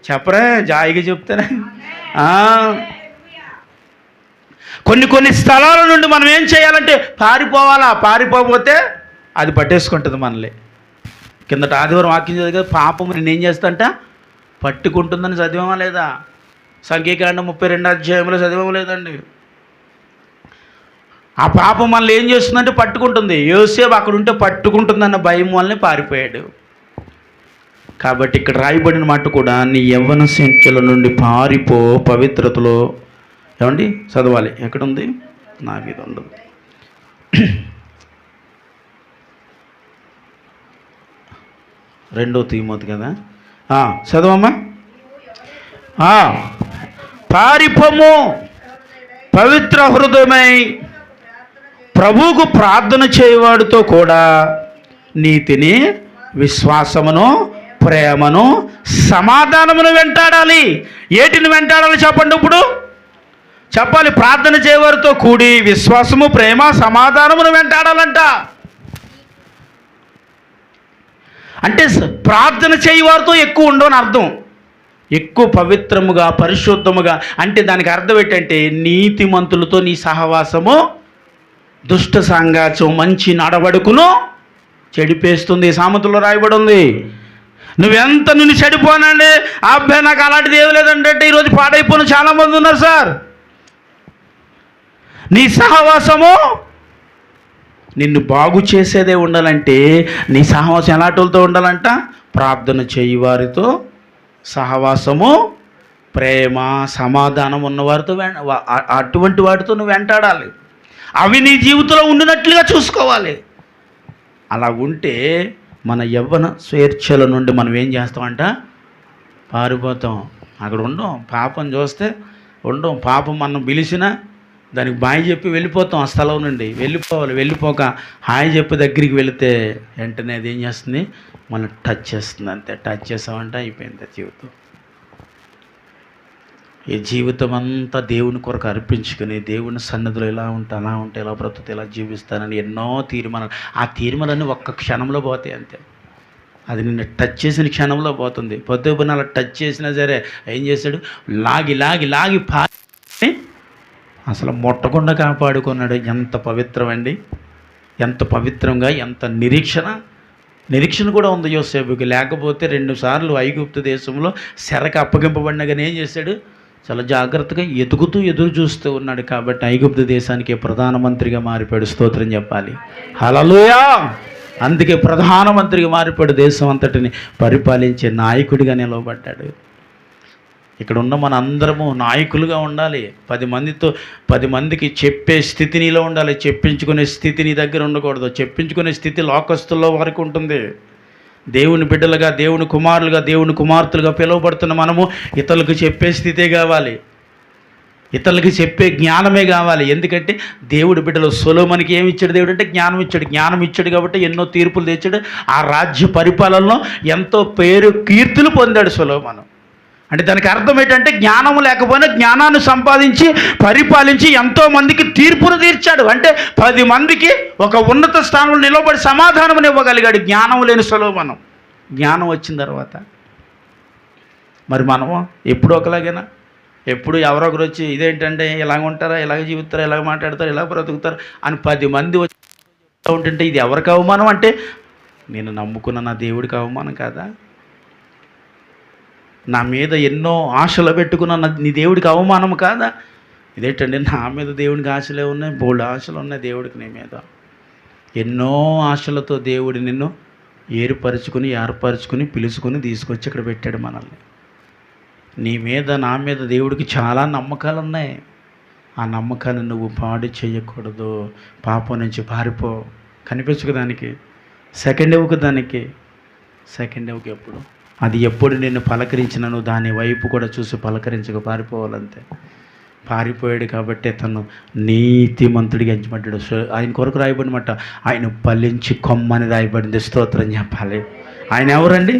చెప్పరే, జాయిగా చెప్తానే. కొన్ని స్థలాల నుండి మనం ఏం చేయాలంటే పారిపోవాలా. పారిపోతే అది పట్టేసుకుంటుంది మనల్ని. కిందట ఆదివారం వాక్యం చదివే పాపము నేనేం చేస్తాంట పట్టుకుంటుందని చదివామా లేదా? సంఖ్యాకాండం 32 అధ్యాయంలో చదివామా లేదండి? ఆ పాపం మనల్ని ఏం చేస్తుందంటే పట్టుకుంటుంది. యోసేపు అక్కడ ఉంటే పట్టుకుంటుందన్న భయం వల్లనే పారిపోయాడు. కాబట్టి ఇక్కడ రాయబడిన మాట కూడా నీ యవ్వన సంఖ్యల నుండి పారిపో, పవిత్రతలో ఏమండి చదవాలి. ఎక్కడుంది? నా మీద ఉండదు. 2 తీమోతి కదా, చదవమ్మా. పారిపోము, పవిత్ర హృదయమై ప్రభువుకు ప్రార్థన చేయవాడితో కూడా నీతిని, విశ్వాసమును, ప్రేమను, సమాధానమును వెంటాడాలి. ఏటిని వెంటాడాలి చెప్పండి? ఇప్పుడు చెప్పాలి. ప్రార్థన చేయవారితో కూడి విశ్వాసము, ప్రేమ, సమాధానమును వెంటాడాలంట. అంటే ప్రార్థన చేయవారితో ఎక్కువ ఉండవని అర్థం. ఎక్కువ పవిత్రముగా, పరిశుద్ధముగా అంటే దానికి అర్థం ఏంటంటే నీతిమంతులతో నీ సహవాసము దుష్ట సాంగత్యం మంచి నడవడుకును చెడిపేస్తుంది. సామెతల్లో రాయబడి ఉంది. నువ్వెంత నిన్ను చెడిపోనండి, అబ్బాయి నాకు అలాంటిది ఏమి లేదంటే ఈరోజు పాడైపోయిన చాలామంది ఉన్నారు సార్. నీ సహవాసము నిన్ను బాగు చేసేదే ఉండాలంటే నీ సహవాసం ఎలాంటి వాళ్ళతో ఉండాలంట? ప్రార్థన చేయి వారితో సహవాసము, ప్రేమ, సమాధానం ఉన్నవారితో అటువంటి వాటితో నువ్వు వెంటాడాలి. అవి నీ జీవితంలో ఉండినట్లుగా చూసుకోవాలి. అలా ఉంటే మన యవ్వన స్వేచ్ఛల నుండి మనం ఏం చేస్తామంట? పారిపోతాం. అక్కడ ఉండం. పాపం చూస్తే ఉండం. పాపం మనం పిలిచినా దానికి బాయ్ చెప్పి వెళ్ళిపోతాం. ఆ స్థలం నుండి వెళ్ళిపోవాలి. వెళ్ళిపోక హాయ్ చెప్పి దగ్గరికి వెళితే వెంటనే అది ఏం చేస్తుంది? మనం టచ్ చేస్తుంది. అంతే. టచ్ చేసామంటే అయిపోయింది జీవితం. ఈ జీవితం అంతా దేవుని కొరకు అర్పించుకుని దేవుని సన్నిధిలో ఇలా ఉంటే అలా ఉంటే ఇలా బ్రతుకుతే ఇలా జీవిస్తానని ఎన్నో తీర్మానాలు. ఆ తీర్మానాలన్నీ ఒక్క క్షణంలో పోతాయి అంతే. అది నిన్ను టచ్ చేసిన క్షణంలో పోతుంది. పొద్దున అలా టచ్ చేసినా సరే ఏం చేశాడు? లాగి లాగి లాగి పారి అసలు ముట్టకుండా కాపాడుకున్నాడు. ఎంత పవిత్రమండి, ఎంత పవిత్రంగా, ఎంత నిరీక్షణ కూడా ఉంది యోసేపుకి. లేకపోతే 2 సార్లు ఐగుప్తు దేశంలో చెరకు అప్పగింపబడినా కానీ ఏం చేశాడు? చాలా జాగ్రత్తగా ఎదురు చూస్తూ ఉన్నాడు. కాబట్టి ఐగుప్తు దేశానికి ప్రధానమంత్రిగా మారిపోయాడు. స్తోత్రం చెప్పాలి. హల్లెలూయా. అందుకే ప్రధానమంత్రికి మారిపోయాడు, దేశం అంతటిని పరిపాలించే నాయకుడిగా నిలవబడ్డాడు. ఇక్కడ ఉన్న మన అందరము నాయకులుగా ఉండాలి. 10 మందికి చెప్పే స్థితి నీలో ఉండాలి. చెప్పించుకునే స్థితి నీ దగ్గర ఉండకూడదు. చెప్పించుకునే స్థితి లోకస్తుల్లో వరకు ఉంటుంది. దేవుని బిడ్డలుగా, దేవుని కుమారులుగా, దేవుని కుమార్తెలుగా పిలువబడుతున్న మనము ఇతరులకు చెప్పే స్థితే కావాలి, ఇతరులకి చెప్పే జ్ఞానమే కావాలి. ఎందుకంటే దేవుడి బిడ్డలు సొలొమోనుకి ఏమి ఇచ్చాడు దేవుడు అంటే జ్ఞానం ఇచ్చాడు. జ్ఞానం ఇచ్చాడు కాబట్టి ఎన్నో తీర్పులు తెచ్చాడు. ఆ రాజ్య పరిపాలనలో ఎంతో కీర్తులు పొందాడు సొలొమోను. అంటే దానికి అర్థం ఏంటంటే జ్ఞానము లేకపోయినా జ్ఞానాన్ని సంపాదించి పరిపాలించి ఎంతోమందికి తీర్పును తీర్చాడు. అంటే 10 మందికి ఒక ఉన్నత స్థానంలో నిలబడి సమాధానం ఇవ్వగలిగాడు జ్ఞానం లేని సొలొమోను. జ్ఞానం వచ్చిన తర్వాత మరి మనము ఎప్పుడు ఒకలాగేనా? ఎప్పుడు ఎవరొకరు వచ్చి ఇదేంటంటే ఇలాగ ఉంటారా, ఇలాగ జీవిస్తారా, ఇలాగ మాట్లాడతారు, ఇలా బ్రతుకుతారు అని 10 మంది వచ్చి ఉంటుంటే ఇది ఎవరికి అవమానం? అంటే నేను నమ్ముకున్న నా దేవుడికి అవమానం కాదా? నా మీద ఎన్నో ఆశలు పెట్టుకున్న నీ దేవుడికి అవమానం కాదా? ఇదేంటండి, నా మీద దేవుడికి ఆశలే ఉన్నాయి, బోల్డ్ ఆశలు ఉన్నాయి దేవుడికి నీ మీద. ఎన్నో ఆశలతో దేవుడు నిన్ను ఏర్పరచుకుని పిలుచుకుని తీసుకొచ్చి ఇక్కడ పెట్టాడు మనల్ని. నీ మీద నా మీద దేవుడికి చాలా నమ్మకాలు ఉన్నాయి. ఆ నమ్మకాన్ని నువ్వు పాడు చేయకూడదు. పాపం నుంచి పారిపో. కనిపించకు దానికి, సెకండ్ ఇవ్వకు దానికి. సెకండ్ ఇవ్వకు ఎప్పుడు, అది ఎప్పుడు నిన్ను పలకరించిన నువ్వు దాని వైపు కూడా చూసి పలకరించక పారిపోవాలంతే. పారిపోయాడు కాబట్టి తను నీతిమంతుడిగా ఎంచబడ్డాడు. ఆయన కొరకు రాయబడినమాట, ఆయన ఫలించి కొమ్మని రాయబడింది. స్తోత్రం చెప్పాలి. ఆయన ఎవరండి?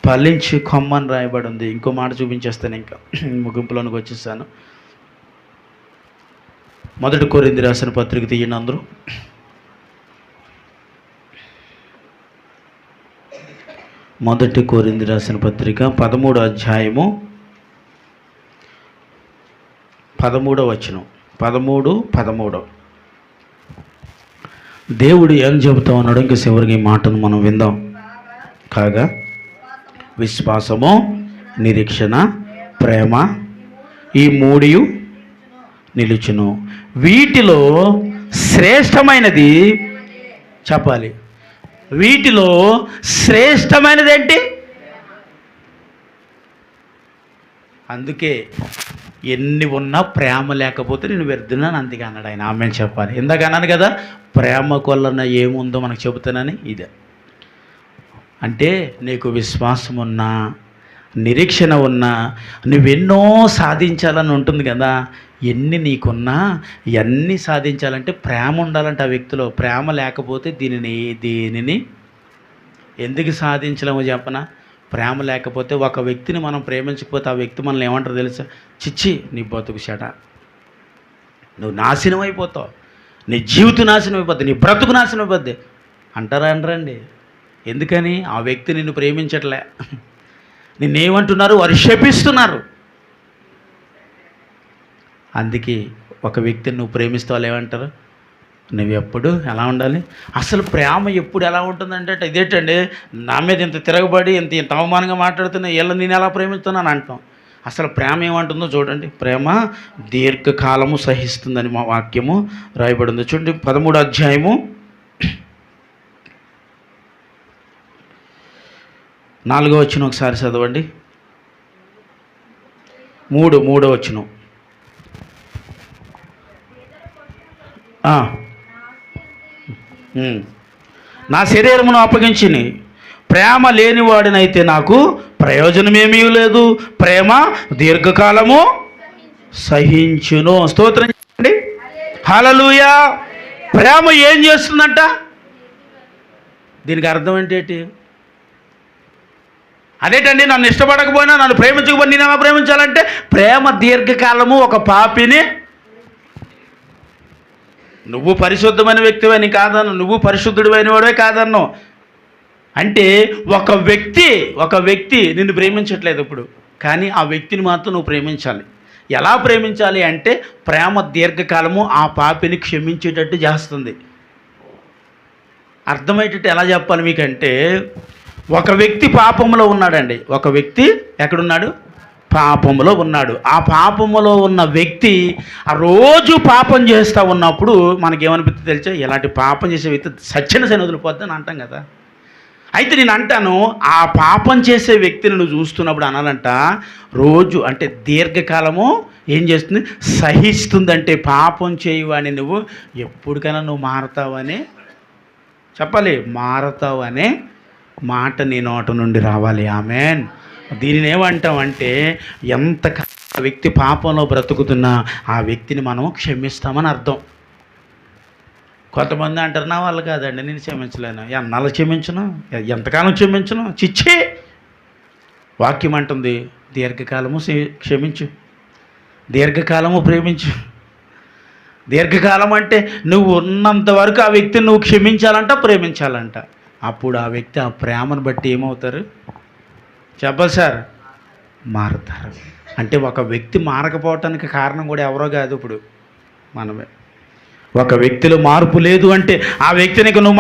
ఫలించి కొమ్మని రాయబడి ఉంది. ఇంకో మాట చూపించేస్తాను, ఇంకా ముగింపులోనికి వచ్చేసాను. 1 కొరింథీ రాసిన పత్రిక తీయండి అందరూ. 1 కొరింథీ రాసిన పత్రిక 13వ అధ్యాయము 13వ వచనం. 13 దేవుడు ఏం చెబుతా ఉన్నాడు ఇంకా చివరికి ఈ మాటను మనం విందాం. కాగా విశ్వాసము, నిరీక్షణ, ప్రేమ, ఈ 3 నిలుచును. వీటిలో శ్రేష్టమైనది చెప్పాలి. వీటిలో శ్రేష్టమైనది ఏంటి? అందుకే ఎన్ని ఉన్నా ప్రేమ లేకపోతే నేను వ్యర్థున్నాను అందుకే అన్నాడు ఆయన. ఆమెను చెప్పాలి. ఇందాక అన్నాను కదా, ప్రేమ కొల్లన ఏముందో మనకు చెబుతానని. ఇదే అంటే నీకు విశ్వాసం ఉన్నా, నిరీక్షణ ఉన్నా, నువ్వెన్నో సాధించాలని ఉంటుంది కదా. ఎన్ని నీకున్నా ఇవన్నీ సాధించాలంటే ప్రేమ ఉండాలంటే ఆ వ్యక్తిలో. ప్రేమ లేకపోతే దీనిని ఎందుకు సాధించలేమో చెప్పనా? ప్రేమ లేకపోతే, ఒక వ్యక్తిని మనం ప్రేమించకపోతే ఆ వ్యక్తి మనల్ని ఏమంటారు తెలుసా? చిచ్చి నీ బతుకు చెడ, నువ్వు నాశనం అయిపోతావు, నీ జీవితం నాశనం అయిపోద్ది, నీ బ్రతుకు నాశనం అయిపోద్ది అంటారా? అనరండి. ఎందుకని? ఆ వ్యక్తి నిన్ను ప్రేమించట్లే. నిన్నేమంటున్నారు? వారు శపిస్తున్నారు. అందుకే ఒక వ్యక్తిని నువ్వు ప్రేమిస్తే వాళ్ళు ఏమంటారు? నువ్వు ఎప్పుడు ఎలా ఉండాలి? అసలు ప్రేమ ఎప్పుడు ఎలా ఉంటుందంటే, ఇదేంటండి నా మీద ఇంత తిరగబడి ఇంత అవమానంగా మాట్లాడుతున్నా, వీళ్ళని నేను ఎలా ప్రేమిస్తున్నాను అంటాం. అసలు ప్రేమ ఏమంటుందో చూడండి. ప్రేమ దీర్ఘకాలము సహిస్తుందని మా వాక్యము రాయబడింది. చూడండి 13వ అధ్యాయము 4వ వచనం ఒకసారి చదవండి. 3వ వచనం. నా శరీరమును అప్పగించి ప్రేమ లేనివాడినైతే నాకు ప్రయోజనమేమీ లేదు. ప్రేమ దీర్ఘకాలము సహించును. స్తోత్రం చేయండి. హల్లెలూయా. ప్రేమ ఏం చేస్తుందంట? దీనికి అర్థం ఏంటి? అదేంటండి, నన్ను ఇష్టపడకపోయినా, నన్ను ప్రేమించకపోయినా నేను ఎలా ప్రేమించాలంటే, ప్రేమ దీర్ఘకాలము. ఒక పాపిని, నువ్వు పరిశుద్ధమైన వ్యక్తివని కాదన్ను, నువ్వు పరిశుద్ధుడివైన వాడే కాదన్ను. అంటే ఒక వ్యక్తి నిన్ను ప్రేమించట్లేదు ఇప్పుడు, కానీ ఆ వ్యక్తిని మాత్రం నువ్వు ప్రేమించాలి. ఎలా ప్రేమించాలి అంటే, ప్రేమ దీర్ఘకాలము ఆ పాపిని క్షమించేటట్టు చేస్తుంది. అర్థమయ్యేటట్టు ఎలా చెప్పాలి మీకంటే, ఒక వ్యక్తి పాపంలో ఉన్నాడండి. ఒక వ్యక్తి ఎక్కడున్నాడు? పాపములో ఉన్నాడు. ఆ పాపములో ఉన్న వ్యక్తి ఆ రోజు పాపం చేస్తూ ఉన్నప్పుడు మనకేమనిపిస్తుంది తెలిసా? ఇలాంటి పాపం చేసే వ్యక్తి సచ్చిన శని వదిలిపోద్ది అని అంటాం కదా. అయితే నేను అంటాను, ఆ పాపం చేసే వ్యక్తిని నువ్వు చూస్తున్నప్పుడు అనాలంట, రోజు అంటే దీర్ఘకాలము ఏం చేస్తుంది? సహిస్తుందంటే పాపం చేయవని నువ్వు ఎప్పటికైనా నువ్వు మారతావని చెప్పాలి. మారతావనే మాట నీ నోట నుండి రావాలి. ఆమెన్. దీనిని ఏమంటామంటే, ఎంత వ్యక్తి పాపంలో బ్రతుకుతున్నా ఆ వ్యక్తిని మనం క్షమిస్తామని అర్థం. కొంతమంది అంటారు, నా వాళ్ళు కాదండి, నేను క్షమించలేను. ఎన్నాళ్ళు క్షమించను, ఎంతకాలం క్షమించను? చిచ్చి, వాక్యం అంటుంది దీర్ఘకాలము క్షమించు, దీర్ఘకాలము ప్రేమించు. దీర్ఘకాలం అంటే నువ్వు ఉన్నంత వరకు ఆ వ్యక్తిని నువ్వు క్షమించాలంట, ప్రేమించాలంట. అప్పుడు ఆ వ్యక్తి ఆ ప్రేమను బట్టి ఏమవుతారు చెప్పాలి సార్? మారుతారు. అంటే ఒక వ్యక్తి మారకపోవటానికి కారణం కూడా ఎవరో కాదు, ఇప్పుడు మనమే. ఒక వ్యక్తిలో మార్పు లేదు అంటే ఆ వ్యక్తిని నువ్వు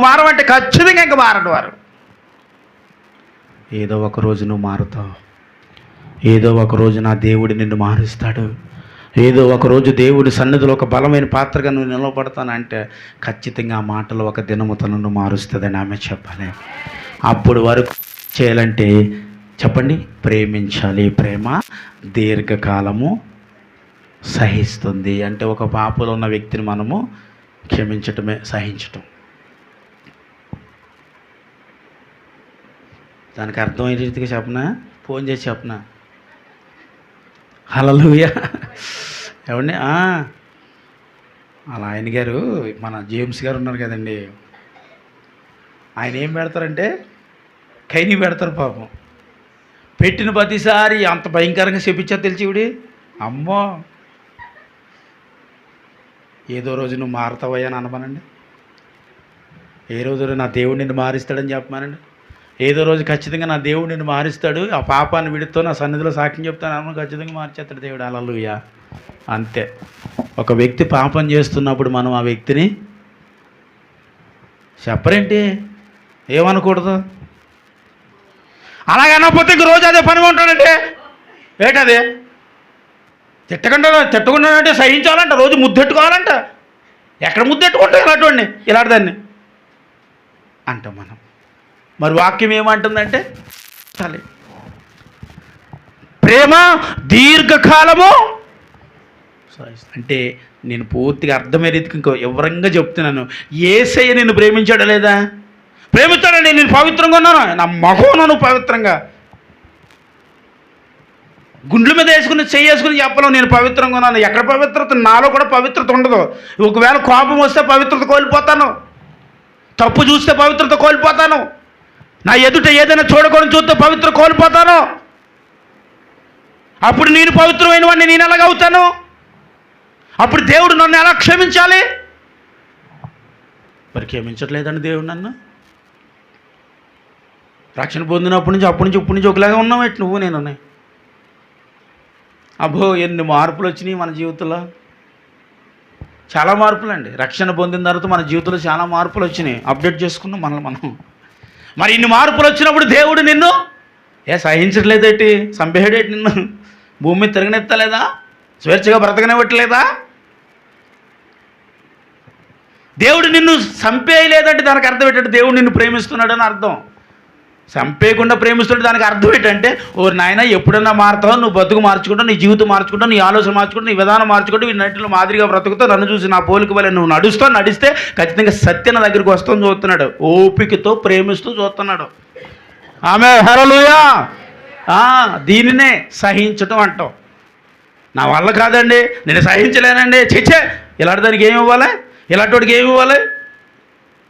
మారు అంటే ఖచ్చితంగా ఇంకా మారడు వారు. ఏదో ఒక రోజు నువ్వు మారుతావు. ఏదో ఒక రోజు నా దేవుడు నిన్ను మారుస్తాడు. ఏదో ఒక రోజు దేవుడి సన్నిధిలో ఒక బలమైన పాత్రగా నువ్వు నిలబడతానంటే ఖచ్చితంగా ఆ మాటలో ఒక దినము తనను మారుస్తుందని ఆమె చెప్పాలి. అప్పుడు వరకు చేయాలంటే చెప్పండి, ప్రేమించాలి. ప్రేమ దీర్ఘకాలము సహిస్తుంది. అంటే ఒక పాపలో ఉన్న వ్యక్తిని మనము క్షమించటమే సహించటం. దానికి అర్థం ఏ రీతిగా చెప్పనా? ఫోన్ చేసి చెప్పనా? హల్లెలూయా. ఏమండి, అలా ఆయన గారు, మన జేమ్స్ గారు ఉన్నారు కదండి, ఆయన ఏం పెడతారంటే ఖైనీ పెడతారు. పాపం పెట్టిన ప్రతిసారి అంత భయంకరంగా చెప్పించా తెలిసి ఇవిడి. అమ్మో, ఏదో రోజు నువ్వు మారుతావయ్యా అని అనమానండి. ఏ రోజు నా దేవుడు నిన్ను మారుస్తాడని చెప్పమానండి. ఏదో రోజు ఖచ్చితంగా నా దేవుడు నిన్ను మారుస్తాడు, ఆ పాపాన్ని విడితో నా సన్నిధిలో సాక్ష్యం చెప్తాను అన్న, ఖచ్చితంగా మార్చేస్తాడు దేవుడు. హల్లెలూయా. అంతే. ఒక వ్యక్తి పాపం చేస్తున్నప్పుడు మనం ఆ వ్యక్తిని చెప్పరేంటి, ఏమనకూడదు. అలాగనకపోతే ఇంక రోజు అదే పనిగా ఉంటాడంటే ఏంటది? తిట్టకుండానంటే సహించాలంట, రోజు ముద్దెట్టుకోవాలంట. ఎక్కడ ముద్దెట్టుకుంటాం ఇలాంటి ఇలాంటి దాన్ని అంటాం మనం. మరి వాక్యం ఏమంటుందంటే చాలే, ప్రేమ దీర్ఘకాలము. అంటే నేను పూర్తిగా అర్థమయ్యే రీతికి ఇంకో వివరంగా చెప్తున్నాను. యేసయ్య నిన్ను ప్రేమించాడా లేదా? ప్రేమిస్తాడండి. నేను పవిత్రంగా ఉన్నాను, నా మగం నువ్వు పవిత్రంగా గుండ్ల మీద వేసుకుని చేసుకుని చెప్పలేవు నేను పవిత్రంగా ఉన్నాను. ఎక్కడ పవిత్రత? నాలో కూడా పవిత్రత ఉండదు. ఒకవేళ కోపం వస్తే పవిత్రత కోల్పోతాను, తప్పు చూస్తే పవిత్రత కోల్పోతాను, నా ఎదుట ఏదైనా చూడకూడదు చూస్తే పవిత్ర కోల్పోతాను. అప్పుడు నేను పవిత్రమైన వాడిని నేను ఎలాగవుతాను? అప్పుడు దేవుడు నన్ను ఎలా క్షమించాలి? మరి క్షమించట్లేదండి దేవుడు నన్ను. రక్షణ పొందినప్పటి నుంచి అప్పటి నుంచి ఒకలాగా ఉన్నావు ఎట్టు నువ్వు నేను. అబ్బో, ఎన్ని మార్పులు వచ్చినాయి మన జీవితంలో. చాలా మార్పులు అండి. రక్షణ పొందిన తర్వాత మన జీవితంలో చాలా మార్పులు వచ్చినాయి. అప్డేట్ చేసుకున్నాం మనల్ని మనం. మరి ఇన్ని మార్పులు వచ్చినప్పుడు దేవుడు నిన్ను సహించట్లేదేంటి? చంపేయడేటి నిన్ను? భూమి మీద తిరగనెత్తలేదా? స్వేచ్ఛగా బ్రతకనివ్వట్లేదా? దేవుడు నిన్ను చంపేయలేదంటే దానికి అర్థం ఏంటంటే దేవుడు నిన్ను ప్రేమిస్తున్నాడని అర్థం. చంపేయకుండా ప్రేమిస్తుంటే దానికి అర్థం ఏంటంటే, ఓ నాయన ఎప్పుడన్నా మారుతావు, నువ్వు బతుకు మార్చుకుంటావు, నీ జీవితం మార్చుకుంటావు, నీ ఆలోచన మార్చుకుంటావు, నీ విధానం మార్చుకుంటావు, వీటిలో మాదిరిగా బ్రతుకుతావు, నన్ను చూసి నా పోలిక వల్ల నువ్వు నడిస్తే ఖచ్చితంగా సత్యన దగ్గరికి వస్తావు చూస్తున్నాడు. ఓపికతో ప్రేమిస్తూ చూస్తున్నాడు. ఆమె హల్లెలూయా. దీనినే సహించటం అంటాం. నా వల్ల కాదండి, నేను సహించలేనండి, చచ్చే ఇలాంటి దానికి ఏమి ఇవ్వాలి, ఇలాంటి వాడికి ఏమి ఇవ్వాలి?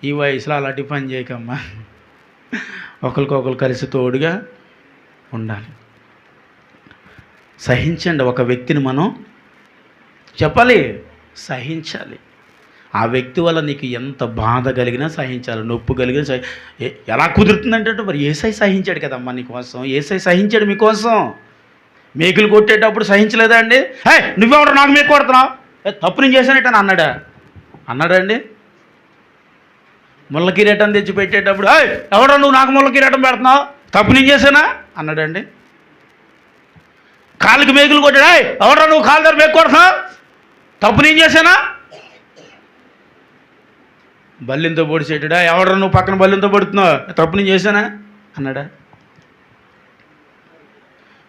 ఈ వయసులో అలాంటి పని చేయకమ్మా. ఒకరికొకరు కలిసి తోడుగా ఉండాలి. సహించండి. ఒక వ్యక్తిని మనం చెప్పాలి, సహించాలి. ఆ వ్యక్తి వల్ల నీకు ఎంత బాధ కలిగినా సహించాలి, నొప్పు కలిగినా ఎలా కుదురుతుందంటే, మరి యేసయ్య సహించాడు కదమ్మా నీకోసం. యేసయ్య సహించాడు మీకోసం. మేకులు కొట్టేటప్పుడు సహించలేదా అండి? నువ్వెవరు నాకు మేకు కొడుతున్నావు, తప్పు నేను చేశానేటని అన్నాడండి? ముళ్ళ కిరీటం తెచ్చి పెట్టేటప్పుడు ఎవడో నువ్వు నాకు ముళ్ళ కిరీటం పెడుతున్నావు, తప్పు నేను చేశానా అన్నాడండి? కాలుకి మేకులు కొట్టాడా, ఎవడరా నువ్వు కాలు దగ్గర మేకు కొడుతున్నావు, తప్పు నేను చేశానా? బల్లింతో పొడిచేటాడా, ఎవడరా నువ్వు పక్కన బల్లింతో పడుతున్నావు, తప్పు నేను చేశానా అన్నాడా?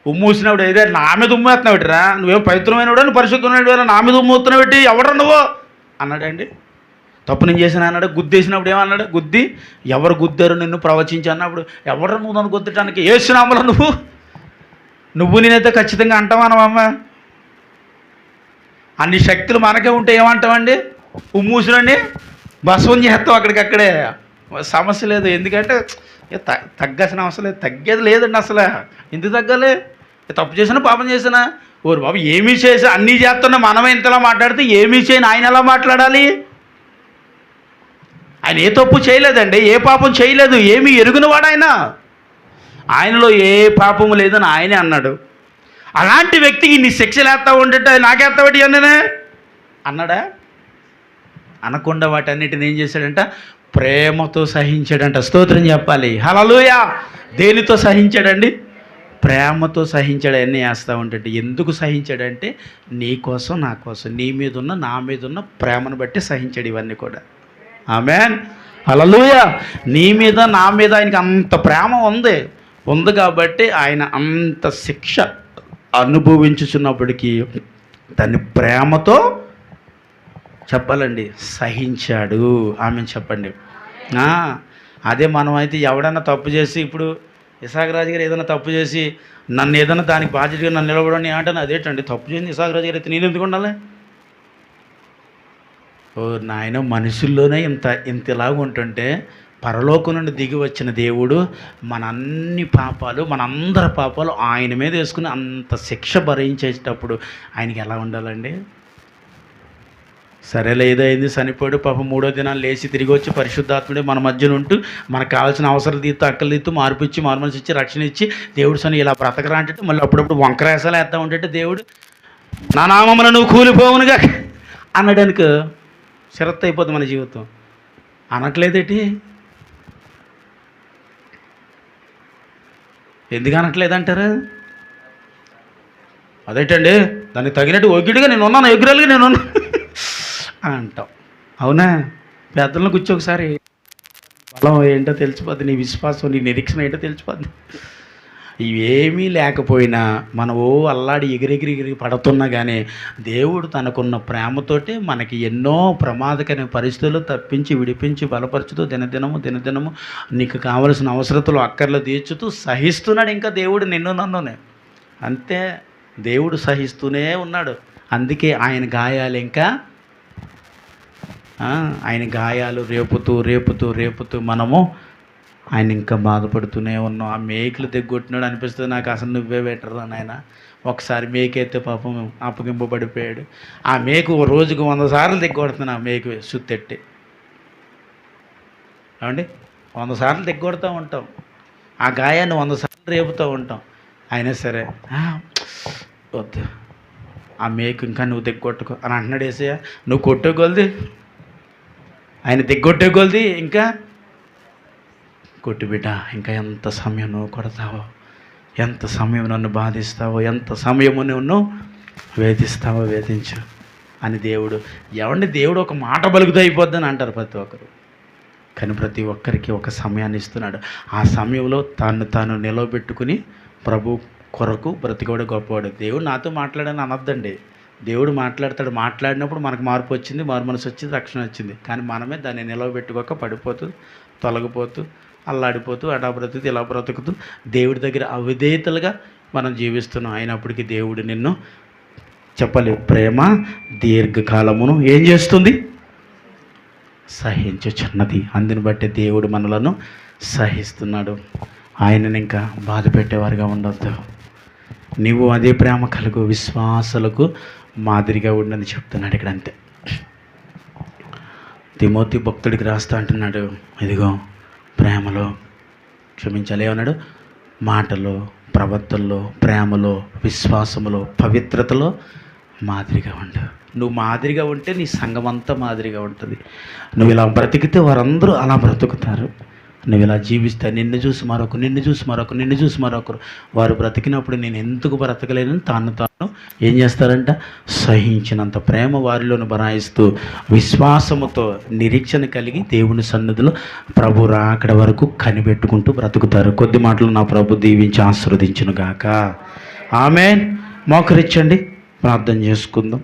ఉమ్మూసినప్పుడు ఏదే నా మీద ఉమ్మేస్తున్నావు పెట్టరా, నువ్వేం పవిత్రమైనవాడా, నువ్వు పరిశుద్ధమైనవాడా, నా మీద ఉమ్మూస్తున్నావు పెట్టి ఎవడరా నువ్వు అన్నాడండి? తప్పు నేను చేశాను అన్నాడు. గుద్దేసినప్పుడు ఏమన్నాడు? గుద్ది ఎవరు గుద్దారు నిన్ను ప్రవచించి అన్నప్పుడు, ఎవడరా నువ్వు నన్ను గుద్దటానికి, ఏసునామలో నువ్వు నేనైతే ఖచ్చితంగా అంటావా అమ్మ? అన్ని శక్తులు మనకే ఉంటే ఏమంటామండి? ఉమ్మూసినండి బస్వం చేస్తాం అక్కడికక్కడే, సమస్య లేదు. ఎందుకంటే తగ్గాల్సిన అవసరం లేదు, తగ్గేది లేదండి అసలు. ఎందుకు తగ్గాలి? తప్పు చేసినా పాపం చేసినా, ఓరు బాబు ఏమీ చేసి అన్నీ చేస్తున్నా మనమే ఇంతలా మాట్లాడితే ఏమీ చేయని ఆయన ఎలా మాట్లాడాలి? ఆయన ఏ తప్పు చేయలేదండి, ఏ పాపం చేయలేదు, ఏమీ ఎరుగునవాడు ఆయన, ఆయనలో ఏ పాపము లేదని ఆయనే అన్నాడు. అలాంటి వ్యక్తికి నీ శిక్షలు వేస్తా ఉండేట నాకేస్తావాటి అన్ననే అన్నాడా? అనకుండా వాటన్నిటిని ఏం చేశాడంట? ప్రేమతో సహించాడంట. స్తోత్రం చెప్పాలి, హల్లెలూయా. దేనితో సహించాడండి? ప్రేమతో సహించాడు. అన్నీ వేస్తూ ఉంటాడు. ఎందుకు సహించాడంటే నీ కోసం నా కోసం, నీ మీద ఉన్న నా మీద ఉన్న ప్రేమను బట్టి సహించాడు ఇవన్నీ కూడా. ఆమేన్, హల్లెలూయా. నీ మీద నా మీద ఆయనకి అంత ప్రేమ ఉంది కాబట్టి ఆయన అంత శిక్ష అనుభవించుచున్నప్పటికీ దాన్ని ప్రేమతో చెప్పాలండి సహించాడు. ఆమె చెప్పండి. అదే మనం అయితే ఎవడన్నా తప్పు చేసి, ఇప్పుడు ఇసాక్ రాజు గారు ఏదైనా తప్పు చేసి నన్ను ఏదైనా దానికి బాధ్యతగా నన్ను నిలబడని అంటాను, అదేంటండి తప్పు చేయండి ఇసాక్ రాజు గారు అయితే నేను ఎందుకు ఉండాలి? ఓ నాయన, మనుషుల్లోనే ఇంతలాగా ఉంటుంటే పరలోకం నుండి దిగి వచ్చిన దేవుడు మనందరి పాపాలు ఆయన మీద వేసుకుని అంత శిక్ష భరించేటప్పుడు ఆయనకి ఎలా ఉండాలండి? సరేలే ఏదైంది, చనిపోయాడు పాపం, 3వ దినాలు లేచి తిరిగి వచ్చి పరిశుద్ధాత్ముడే మన మధ్యన ఉంటూ మనకు కావాల్సిన అవసరాలు తీస్తూ అక్కలు తీస్తూ మార్పు ఇచ్చి మారుమనసు ఇచ్చి రక్షణ ఇచ్చి దేవుడు సని ఇలా బ్రతకరా అంటే మళ్ళీ అప్పుడప్పుడు వంకరేసాలు వేస్తూ ఉంటే దేవుడు నా నామమున నువ్వు కూలిపోవునుగా అనడానికి శరత్ అయిపోతుంది మన జీవితం. అనట్లేదేటి? ఎందుకు అనట్లేదంటారు? అదేంటండి దానికి తగినట్టు ఒగ్గిడిగా నేను ఉన్నాను, ఎగ్గురాలుగా నేను ఉన్నాను అంటాం. అవునా? పెద్దలను కూర్చో ఒకసారి బలం ఏంటో తెలిసిపోద్ది, నీ విశ్వాసం నీ నిరీక్షణ ఏంటో తెలిసిపోద్ది. ఇవేమీ లేకపోయినా మనం అల్లాడి ఎగిరెగిరి పడుతున్నా కానీ దేవుడు తనకున్న ప్రేమతోటి మనకి ఎన్నో ప్రమాదకరమైన పరిస్థితులు తప్పించి విడిపించి బలపరుచుతూ దినదినము నీకు కావలసిన అవసరతలు అక్కర్లు తీర్చుతూ సహిస్తున్నాడు. ఇంకా దేవుడు నిన్ను నన్నునే అంతే, దేవుడు సహిస్తూనే ఉన్నాడు. అందుకే ఆయన గాయాలు ఇంకా ఆయన గాయాలు రేపుతూ మనము ఆయన ఇంకా బాధపడుతూనే ఉన్నాం. ఆ మేకులు దిగ్గొట్టినాడు అనిపిస్తుంది నాకు, అసలు నువ్వే బెటర్రా నాయన. ఒకసారి మేకైతే పాపం అప్పగింపబడిపోయాడు. ఆ మేకు రోజుకు 100 సార్లు దిగ్గొడుతున్నాను. ఆ మేకు సుత్తెట్టి ఏమండి 100 సార్లు దిగ్గొడుతూ ఉంటాం. ఆ గాయాన్ని 100 సార్లు రేపుతూ ఉంటాం. అయినా సరే వద్దు, ఆ మేకు ఇంకా నువ్వు దిగ్గొట్టుకో అని అంటున్నాడు యేసయ్య. నువ్వు కొట్టే కొలిది ఆయన దిగ్గొట్టే కొలిది ఇంకా కొట్టు బిడ్డ, ఇంకా ఎంత సమయం నువ్వు కొడతావో, ఎంత సమయం నన్ను బాధిస్తావో, ఎంత సమయము నువ్వు వేధించు అని దేవుడు ఒక మాట బలుగుతూ అయిపోద్దని అంటారు ప్రతి ఒక్కరు. కానీ ప్రతి ఒక్కరికి ఒక సమయాన్ని ఇస్తున్నాడు. ఆ సమయంలో తాను నిలవబెట్టుకుని ప్రభు కొరకు బ్రతికోడు గొప్పవాడు. దేవుడు నాతో మాట్లాడని అనొద్దండి. దేవుడు మాట్లాడతాడు. మాట్లాడినప్పుడు మనకు మార్పు వచ్చింది, మారు మనసు వచ్చింది, రక్షణ వచ్చింది. కానీ మనమే దాన్ని నిలవబెట్టుకోక పడిపోతూ తొలగిపోతూ అల్లాడిపోతూ అలా బ్రతుకుతూ ఇలా బ్రతుకుతూ దేవుడి దగ్గర అవిధేయతలుగా మనం జీవిస్తున్నాం. అయినప్పటికీ దేవుడు నిన్ను చెప్పాలి, ప్రేమ దీర్ఘకాలమును ఏం చేస్తుంది? సహించుచున్నది. అందుని బట్టి దేవుడు మనలను సహిస్తున్నాడు. ఆయనని ఇంకా బాధ పెట్టేవారుగా ఉండొద్దు. నీవు అదే ప్రేమ కలుగు, విశ్వాసులకు మాదిరిగా ఉండని చెప్తున్నాడు ఇక్కడ. అంతే. తిమోతి భక్తుడికి రాస్తా అంటున్నాడు, ఇదిగో ప్రేమలో క్షమించాలి ఏమన్నాడు? మాటలో, ప్రవర్తనలో, ప్రేమలో, విశ్వాసములో, పవిత్రతలో మాదిరిగా ఉండు. నువ్వు మాదిరిగా ఉంటే నీ సంఘం అంతా మాదిరిగా ఉంటుంది. నువ్వు ఇలా బ్రతికితే వారందరూ అలా బ్రతుకుతారు. నువ్వు ఇలా జీవిస్తే నిన్ను చూసి మరొకరు వారు బ్రతికినప్పుడు నేను ఎందుకు బ్రతకలేనని తాను ఏం చేస్తారంట? సహించినంత ప్రేమ వారిలోను బనాయిస్తూ విశ్వాసముతో నిరీక్షణ కలిగి దేవుని సన్నిధిలో ప్రభు రాకడ వరకు కనిపెట్టుకుంటూ బ్రతుకుతారు. కొద్ది మాటలు నా ప్రభు దీవించి ఆశీర్వదించును గాక. ఆమేన్. మోకరించండి, ప్రార్థన చేసుకుందాం.